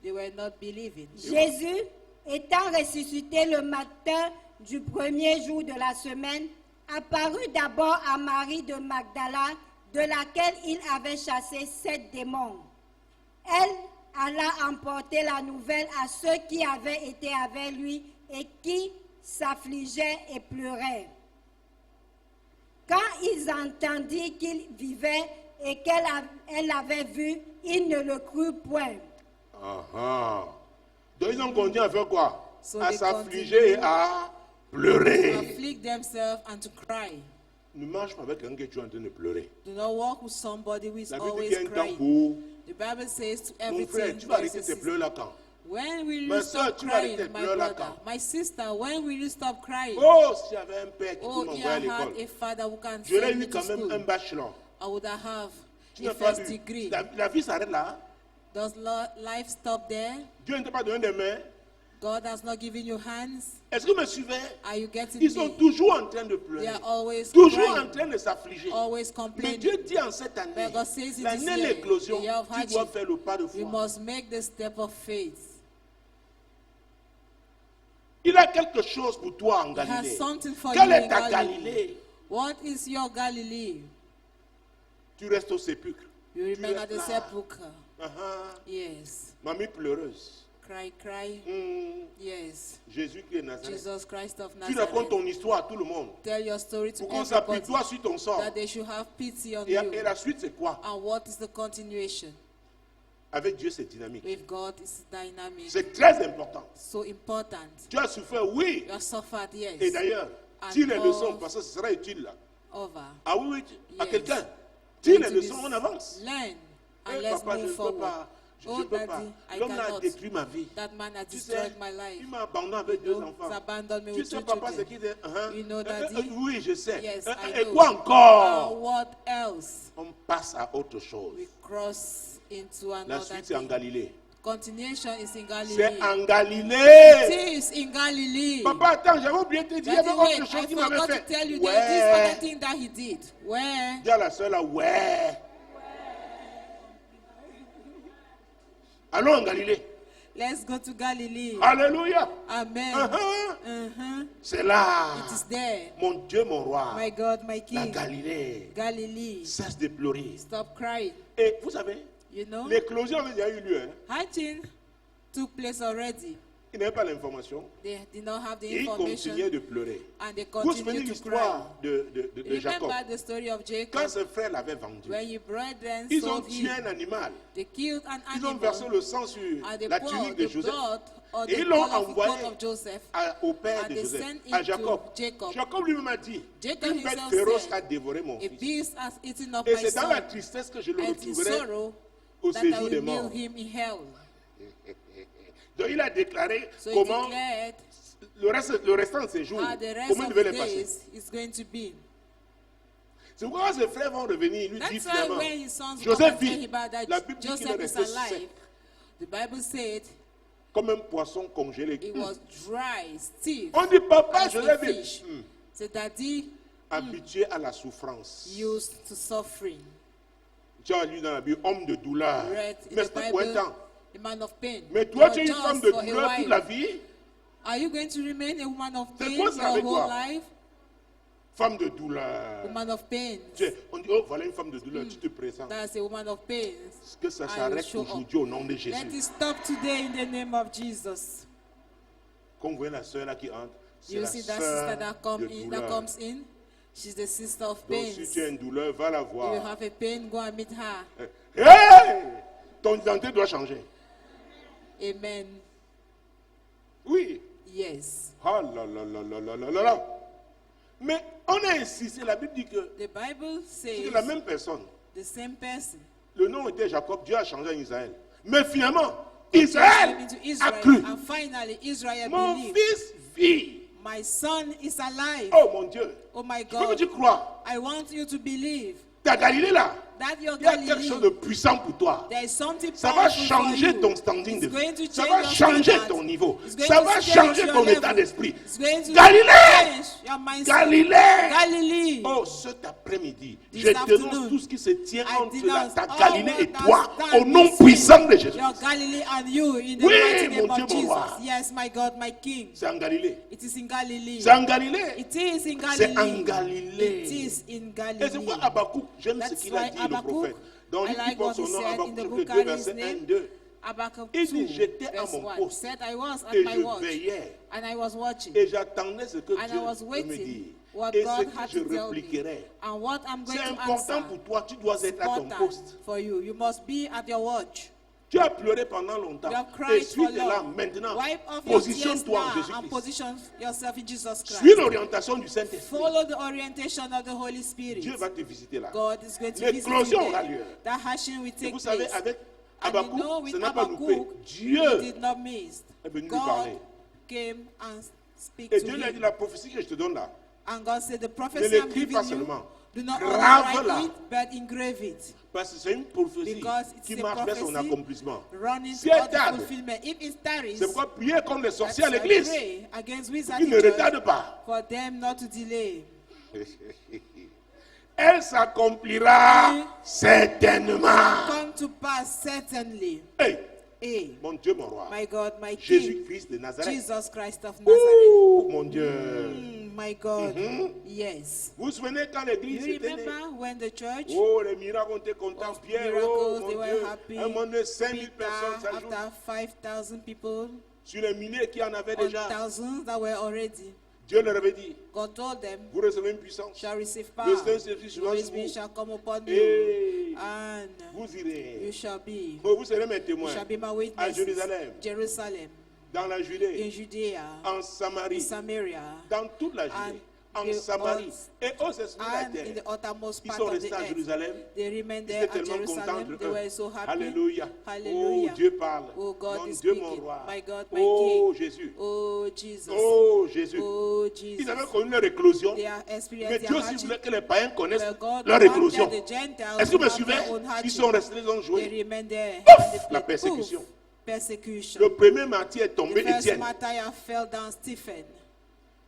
They were not believing. Jésus, étant ressuscité le matin du premier jour de la semaine, apparut d'abord à Marie de Magdala, de laquelle il avait chassé 7 démons. Elle alla emporter la nouvelle à ceux qui avaient été avec lui et qui s'affligeaient et pleuraient. Quand ils entendirent qu'il vivait et qu'elle l'avait vu, ils ne le crurent point. Donc ils ont continué à faire quoi? So À they s'affliger et à pleurer. To afflict themselves and to cry. Ne marche pas avec quelqu'un que tu es en train de pleurer. Do not walk with somebody who is La Bible dit always qu'il y a un temps crying. pour... The Bible says to Mon frère, everything tu vas there is arrêter a tes pleurs season. là quand? When will Ma you soeur, stop tu vas arrêter crying, tes my pleurs là brother? quand? My sister, when will you stop crying? Oh, si j'avais un père qui Oh, peut if m'envoyer à I had l'école, a father who can j'aurais send me eu to quand même un school, bachelor. I would have Tu a n'as pas first vu. degree. La vie s'arrête là. Does life stop there? Dieu ne t'a pas donné des mains. God has not given you hands. Est-ce que vous me suivez? Are you getting Ils sont me? toujours en train de They pleurer. are always Toujours en crying, train de s'affliger. always Mais complaining. Dieu dit en cette année, But God says in l'année this de year, l'éclosion, the year of tu dois hardship, faire le pas de we foi. must make the step of faith. Il a quelque chose pour toi en He has Galilée. something for Quelle you est in ta Galilee. Galilée? What is your Galilee? Tu restes au sépulcre. You remain at the restes là. sepulchre. Yes. Mamie pleureuse. Cry, cry. Yes. Jésus qui est Nazareth. Jesus Christ of Tu racontes Nazareth. ton histoire à tout le monde. Tell your story to Pour qu'on everybody, s'apitoie sur ton sort. that they should have pity on Et you. la suite, c'est quoi? And what is the continuation? Avec Dieu, c'est dynamique. With God, it's dynamic. C'est très important. So important. Tu as souffert, oui. You have suffered, yes. Et d'ailleurs, And tire les all leçons, parce que ce sera utile là. over. Ah oui, oui, à Yes. quelqu'un. Tire les Going to leçons, be on avance. Learn and Eh, let's papa, je move ne peux forward. pas. Je Oh, ne peux Daddy, pas. I L'homme là a cannot. détruit ma vie. That man has Tu sais, destroyed my life. il m'a abandonné avec deux You enfants. abandoned me Tu with sais, 2 papa, c'est children. qui c'est? You know, Daddy? Oui, je sais. Yes, I Et know. quoi encore? What else? On passe à autre chose. We cross into La another suite, c'est en thing. Galilée. Continuation is in Galilee. C'est en Galilée. It is in Galilee. Papa, attends, j'avais oublié de te dire, il y Daddy, avait wait, autre chose I qu'il m'avait forgot to fait. tell you that this other Ouais. thing that he did. Where? Dis à la soeur là, ouais. Allons en Galilée. Let's go to Galilee. Alléluia. Amen. Uh-huh. C'est là. It is there. Mon Dieu, mon roi. My God, my La King. Galilée. Galilee. Cesse de pleurer. Stop crying. Et vous savez, You know? l'éclosion avait déjà eu lieu. Hein. Hatching took place already. Ils n'avaient pas l'information. They did not have the Et ils information continuaient de pleurer. and they Vous vous souvenez continued to l'histoire cry. de Jacob. Remember the story of Quand Jacob? ses frères l'avaient vendu, When your brethren ils ont sold tué him, un animal. they killed an Ils ont versé animal le sang sur and they la poured tunique de the Joseph. blood or Et the ils l'ont blood of the envoyé coat of Joseph. au père And de they Joseph, sent it à to Jacob. Jacob. Jacob lui-même a dit, Jacob une bête himself féroce said, a dévoré mon A fils. beast has eaten up Et my c'est dans la son, tristesse que je le and in retrouverai sorrow au that I séjour des will morts. kneel him in hell. Donc il a déclaré So he comment declared le restant de ses jours, how the rest comment il of devait the les passer. days is going to be. C'est pourquoi ses frères vont revenir, il lui dit That's why finalement, when his sons come Joseph and tell vit. him about La that Bible dit qu'il est Joseph is resté alive, sec, the Bible said comme un poisson congelé. it was dry, stiff, On dit, papa, as a Joseph fish. est So daddy habitué à la souffrance. used to suffering. Tu as lu dans la Bible, homme de douleur. Read in Mais the c'était pour un Bible, temps. a man of pain. Mais toi, But tu es une just femme de for a douleur toute while. la vie. Are you going to remain a woman of C'est pain quoi your ça avec whole toi? life? Femme de douleur. Woman of pain. On dit, oh, voilà une femme de douleur, tu te présentes. That's a woman of pain. Que ça I will s'arrête show up. aujourd'hui au nom de Let it Jésus. stop today in the name of Jesus. Quand vous voyez la sœur là qui entre, c'est You la see that sœur sister that, de comes douleur. in. She's the sister of Donc si pains. tu as une douleur, va la If you voir. have a pain, go and meet her. Hey! Ton identité doit changer. Amen. Oui. Yes. Ah là là là là là là là là. Mais on a insisté, la Bible dit que The Bible c'est says la même personne. the same person. Le nom était Jacob, Dieu a changé en Israël. Mais finalement, Came Israël into a Israel, cru. and finally Israel Mon believed. fils vit. My son is alive. Oh mon Dieu. Oh my Je veux que God. tu crois. I want you to believe Ta Galilée là, that your il y a quelque chose de Galilee, puissant pour toi. there is something Ça va powerful for changer you. ton standing de It's going vie. to Ça change va your changer standard. ton niveau. It's going Ça to va change changer your ton level. état d'esprit. It's going to Galilée! change your mindset. Galilée! Galilee. Oh, cet après-midi, This je dénonce afternoon, tout ce qui se tient I entre denounce ta all Galilée what et that toi, stands au nom between puissant de Jésus. your Galilee and you in the Oui, mighty name mon of Dieu, mon Jesus. roi. Yes, my God, my King. C'est en Galilée. It is in Galilee. C'est en Galilée. It is in C'est en Galilee. Galilée. It is in Et c'est Galilee. pourquoi Habakkuk, j'aime ce That's qu'il a why dit, le Habakkuk, prophète. Dans I lui qui like porte what he son nom, said in Habakkuk the chapitre book 2, carries verset his 1, name. 2. Habakkuk Il 2, dit, j'étais à verse mon 1. poste Said I was at et my je watch veillais and I was watching et j'attendais ce que and I Dieu was me waiting dit what et ce God que had je to tell me répliquerai. and what I'm going C'est to important answer. pour toi, tu dois être à ton Important poste. for you. You must be at your watch. Tu as pleuré pendant longtemps. You have Et cried for suis là long. maintenant. Wipe off your tears Positionne-toi en now and Jésus-Christ. position yourself in Jesus Suis Christ. l'orientation du Saint-Esprit. Follow the orientation of the Holy Spirit. Dieu va te visiter là. God is going to visit you L'éclosion aura there. lieu. That hashing will Et take vous savez, place. avec And you Habakkuk, know, with ça n'a pas loupé. Habakkuk, Dieu he did not miss. est venu lui God parler. came and speak Et to Dieu lui a dit, him. la prophétie que je te donne là, And God said, the ne prophecy I'm l'écris pas giving you, seulement. do not Grave-la. only write it, but engrave it. parce que c'est une prophétie Because it's qui a marche vers son prophecy accomplissement. Running Si elle toward the tarde, fulfillment. If it tarries, c'est pourquoi prier contre les that's sorciers à why l'église. pray against wizards Ils in ne church retardent pas. for them not to delay. Elle s'accomplira certainement. Come to pass certainly. Hey, Hey, mon Dieu, mon roi. my God, my King, Jésus-Christ de Nazareth. Jesus Christ of Nazareth. Ouh, mon Dieu. My God, Mhm. yes. Vous vous souvenez quand You l'église était née? remember when the church Oh, les miracles ont été contents. of Pierre, miracles, oh, they mon were Dieu. happy. Un monde de 5000 Peter, personnes, ça joue. after 5,000 people, Sur les milliers qui en avaient on déjà. thousands that were already, Dieu leur avait dit, God told them, vous recevez une puissance. shall receive Le power. Saint-Esprit The sera Holy sur Spirit vous. shall come upon you, Et and vous you irez. shall be, Oh, vous serez mes you témoins. shall be my À witnesses. Jérusalem, Jerusalem, dans la in Judée, Judea, en in Samarie, Samaria, dans toute la Judée, and en the Samarie et aux extrémités de la and in terre. the uttermost Ils part sont of the restés à earth. Jérusalem. They remained Ils there étaient at tellement contents Jerusalem. entre They eux. were so happy. Alléluia. Hallelujah. Oh, Dieu parle. Oh, God Mon is Dieu, speaking. mon roi. My God, my Oh, King. Jésus. Oh, Jesus. Oh, Jésus. Oh, Ils Jesus. avaient connu leur éclosion. They are Mais experiencing Dieu their aussi hardship. voulait que les païens connaissent But God leur wanted éclosion. the Gentiles Est-ce que to vous me have suivez? their own Ils hardship. sont restés, ils ont They joué. remained there. Ouf! And they La played. persécution. Oof! Persecution. Le premier martyr est The tombé, first Étienne. martyr fell down, Stephen.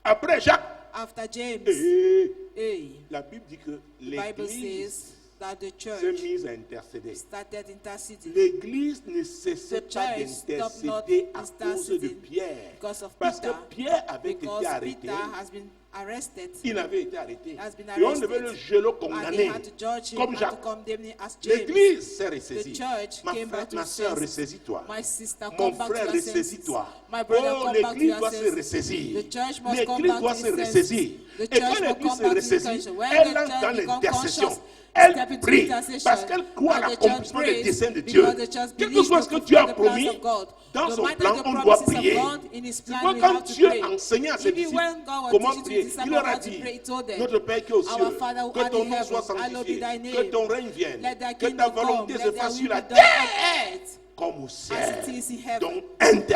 Après Jacques. After James. Et Hey, la Bible dit que the Bible l'Église says that the s'est church mise à intercéder. started interceding. L'Église ne cessait The pas church stopped not d'intercéder à cause de interceding Pierre. because of Parce que Peter, Pierre avait été because arrêté. Peter has been arrested. Il avait été arrêté. Has been Et on arrested. devait le geler, And they condamner. had to judge him Comme and to Jacques. condemn him as James. L'Église s'est The ressaisie. church Ma came frère, back to ma soeur, senses. ressaisis-toi. My sister, Mon come back to frère, your senses. ressaisis-toi. My brother, Oh, come back to l'Église your doit se senses. ressaisir. The church must come L'Église back doit to se its ressaisir. senses. The Et church quand must l'Église come se back to its ressaisit, conscience. When elle the entre church dans becomes l'intercession. conscious, Elle step into prie intercession. parce qu'elle croit à And the church l'accomplissement des prays desseins de Dieu. because the church Quel que believes soit the ce que Dieu a fulfill the plans promis, of God. dans No son matter plan, the on doit promises of prier. God, in His C'est plan, pourquoi we quand have to Dieu pray. enseignait à ses Even disciples when God was comment teaching to prier, his il disciples leur a how to dit, pray, he told them, notre Père qui est aux cieux, Our Father who que art ton in nom soit heaven, hallowed be sanctifié, thy que name. ton règne vienne, Let thy que ta kingdom come, volonté let se thy fasse will sur be la done terre on earth comme au as ciel. it is in heaven. Donc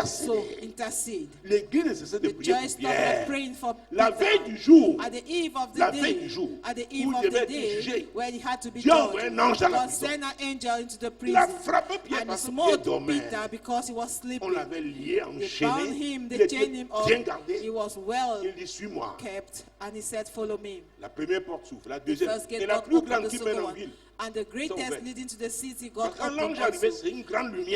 So intercéder. intercede. L'Église ne cessait de The prier church pour stopped not Pierre. praying for La Peter. veille du jour, At the eve of the la veille day, du jour, at the où eve il of devait the être day, jugé, where he had to be Dieu a envoyé judged, un ange à la God prison. sent an angel into the Il a prison frappé Pierre and he parce que Pierre smote dormait. Peter because he was On sleeping. l'avait lié, They bound enchaîné. him, Il they était chained him up. bien He gardé. was well Il dit, suis-moi. kept, and he said, "Follow me." La première porte s'ouvre, la deuxième. First gate Et la got plus open, grande the qui second mène en one, ville. and the greatest ouvert. leading to the city Parce got que quand open l'ange arrivait, also. c'est une grande lumière.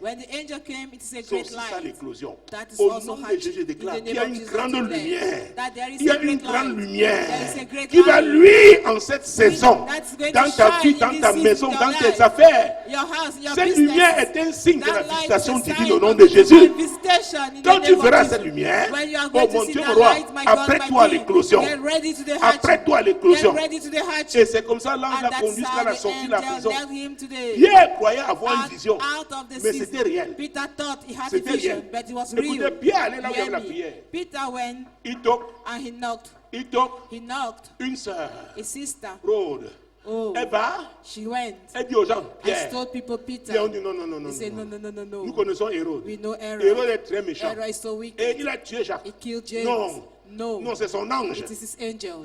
When the angel came, it is a C'est great aussi ça light. l'éclosion. That is Au also nom de hardship. Jésus, je déclare In the qu'il y name a of une Jesus, grande declare lumière. that there is Il y a a great une grande light. lumière There is a great qui va light. luire en cette saison. That's going Dans to ta shine vie, in dans this ta season maison, of dans your tes life. affaires. your house, your Cette business. lumière est un signe de That la light visitation is a divine sign au nom of de divine Jésus. visitation in the Quand tu name of verras Jesus. cette lumière, When you are oh going to mon see Dieu, that mon roi, light, my God, my apprête-toi à King, l'éclosion. get ready to the hatching. Apprête-toi à Get l'éclosion. ready to the hatching. Et c'est comme ça l'ange And l'a that's conduit jusqu'à how la the sortie de la angel prison. led him to the Pierre croyait avoir une out, vision, out of the mais season. c'était réel. Peter thought he had a C'était vision, réel. but it was Écoutez, real. Pierre allait là où il y Hear avait la me. prière. Peter went Il toque, and he knocked. He knocked. une sœur, A sister. Rhode. Oh, Elle va, she went. elle dit aux gens, And Pierre. told people, Peter. Pierre, on dit non, non, non, non. He said, non. no. Nous connaissons Hérode. We know Aaron. Hérode est très méchant. Aaron is so wicked. Et il a tué Jacques. He killed James. Non, No. c'est son ange. It is his angel.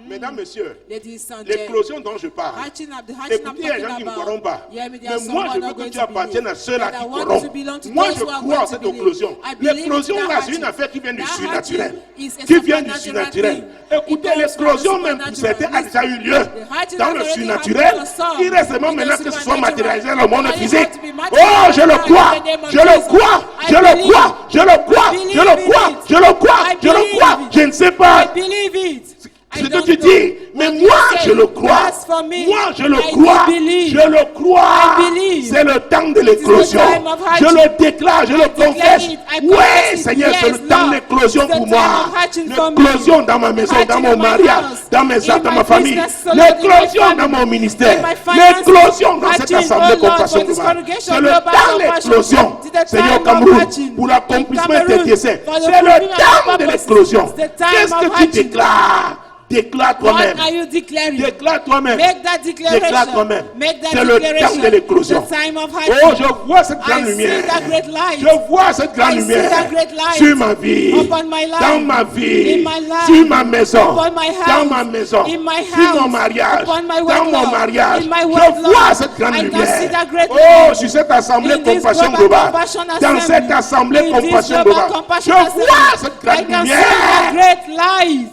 Mesdames, messieurs, Ladies and gentlemen. l'éclosion dont je parle. Hatching up, the hatching I'm Écoutez, il y a des gens talking qui ne about. croiront pas. Yeah, there Mais are some moi, who je are veux not que going tu to appartiennes believe. à ceux-là But I qui want you croiront. to belong to Moi, those je who are crois à going cette to believe. éclosion. I believe L'éclosion, that là, c'est hatching. une affaire qui vient du That surnaturel. hatching is a Qui vient du supernatural surnaturel. thing. Écoutez, It comes from l'éclosion the même pour supernatural. certains a déjà eu lieu hatching dans has le already surnaturel. happened for some. Il reste seulement In the maintenant que ce soit supernatural. matérialisé dans le monde Only physique. have to be Oh, materialized je le in crois. the name of Je le Jesus. crois. I Je le believe. crois. Je le crois. I Je le believe crois. it. Je le crois. I Je le believe crois. it. Je ne sais I pas believe it. I ce que don't tu know. dis, mais What moi you say, je le crois. as for me, Moi je le I crois. believe. Je le crois. I believe. C'est le temps de is the l'éclosion. time of Je hatching. le déclare, je le confesse. it. I Oui, confess it. Seigneur, c'est le Yes, temps de Lord. l'éclosion It's the pour time moi. of hatching for me. L'éclosion dans ma maison, Hatching dans in mon my mariage, house, dans mes in actes, dans my ma famille. business, so Lord, in my L'éclosion dans family, mon ministère. in my finances. L'éclosion dans cette Hatching, assemblée oh Lord, compassion for this globale. congregation, C'est le global temps de compassion. l'éclosion. It's the Seigneur time of Cameroun, hatching. pour l'accomplissement de tes Cameroun, desseins. for the C'est fulfilling le of temps your de purposes. l'éclosion. It's the time Qu'est-ce of que tu hatching. déclares? Déclare What toi-même. are you declaring? Déclare toi-même. Make that declaration. Déclare toi-même. Make that C'est le declaration. temps de l'éclosion. The time of Oh, hatching. je vois cette grande I see lumière. that great light. Je vois cette grande I see lumière that great light sur ma vie, upon my life, dans ma vie, in my life, sur ma maison, upon my house, dans ma maison, in my sur mon house, mariage, upon my dans work, mon Lord, mariage. in my Je work, vois Lord. cette grande I can lumière. see that great Oh, light. sur cette assemblée In this compassion global globale, compassion dans assembly, cette assemblée in this compassion global globale, compassion je assembly, vois cette I grande can see that lumière. great light.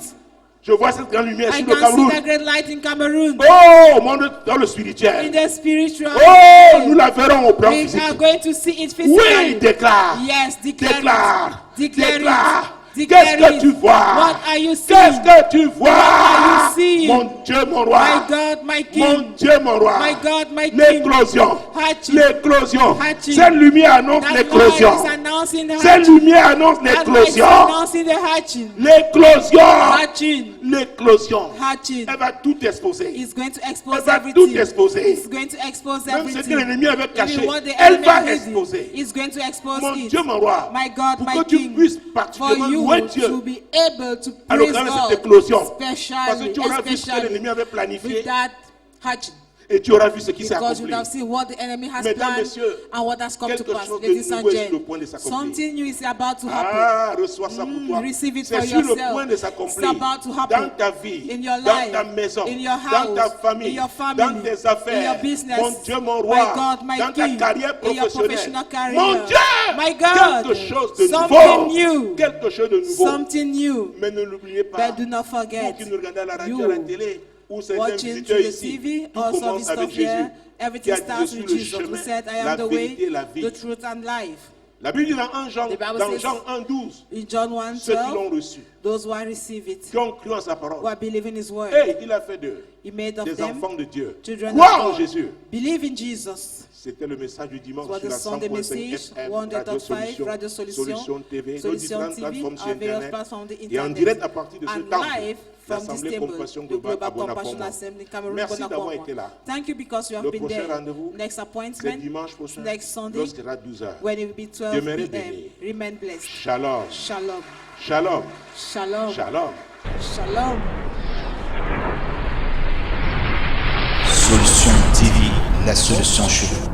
Je vois cette grande lumière I sur le can see Cameroun. that great light in Cameroon. Oh, au monde dans le In spirituel. the spiritual. Oh, nous la verrons au plan We physique. are going to see it Oui, physically. déclare. Yes, declare Déclare. it. Declare Déclare. it. Declare Qu'est-ce que it. tu vois? What are you Qu'est-ce seeing? que tu vois? are you seeing? Mon Dieu, mon roi. My God, my King. Mon Dieu, mon roi. My God, my King. L'éclosion. Hatching. L'éclosion. Hatching. Cette lumière annonce That l'éclosion. light is announcing the Cette hatching. lumière annonce That light is l'éclosion. announcing the hatching. L'éclosion. Hatching. L'éclosion. Hatching. Elle va tout exposer. It's going to expose Elle va everything. tout exposer. It's going to expose Même ce que everything. l'ennemi avait caché, Even what the elle enemy va hid, exposer. it's going to expose Mon it. Dieu, mon roi. My God, Pour my que tu King. puisses For particulièrement you louer to Dieu be able to à praise l'occasion de God, cette éclosion. Parce que especially, tu auras vu ce que l'ennemi avait with planifié that hatching. et tu auras vu ce qui s'est Because you accompli. would have seen what the enemy has Mesdames, planned messieurs, and what has come to quelque pass. chose de Ladies and nouveau est sur le gentlemen, point de s'accomplir. something new is about to happen. Ah, reçois ça pour toi. Receive it C'est for sur le yourself. point de It's s'accomplir about to happen dans ta vie, in your dans life, ta maison, in your dans ta house, famille, in your family, dans tes affaires. in your business. Mon Dieu, mon My roi, God, my dans ta King, carrière in your professionnelle. professional career. Mon Dieu, My God, quelque chose de something nouveau. new. Quelque chose de nouveau. Something new. Mais ne l'oubliez pas. But do not Vous forget, qui nous regardez à la radio, you à la télé, ou certains watching visiteurs through the ici, TV, tout also commence visitor avec Jésus. here, Qui everything a dit, starts je suis with le Jesus, who chemin, said, I la am the vérité et way, la vie. the truth and life. La Bible dit dans Jean, The Bible dans says- Jean 1,12, In John 1, ceux qui 12, l'ont reçu, those who have received it, qui ont cru en sa parole, who are believing his word, et il a fait d'eux he made of des them enfants de Dieu. children Croire en of God. Jésus. Believe in Jesus. C'était le message du dimanche It was sur the la Sunday 100.5 message, FM, 100.5 Radio Solution TV, nos Solution différentes TV, plateformes sur our various Internet, platforms on the et en internet, direct à partir de ce and temple, live from this l'Assemblée temple, Compassion the Globale à Global Compassion Bonaparte. Assembly, Cameroon, Merci d'avoir Bonaparte. été là. Thank you because you have Le been prochain there. rendez-vous, Next C'est appointment, dimanche prochain, next Sunday, lorsqu'il sera 12h. when it will be 12 Demeurez p.m. bénis. Remain blessed. Shalom. Shalom. Shalom. Shalom. Shalom. Shalom. Solution TV, la solution chez vous.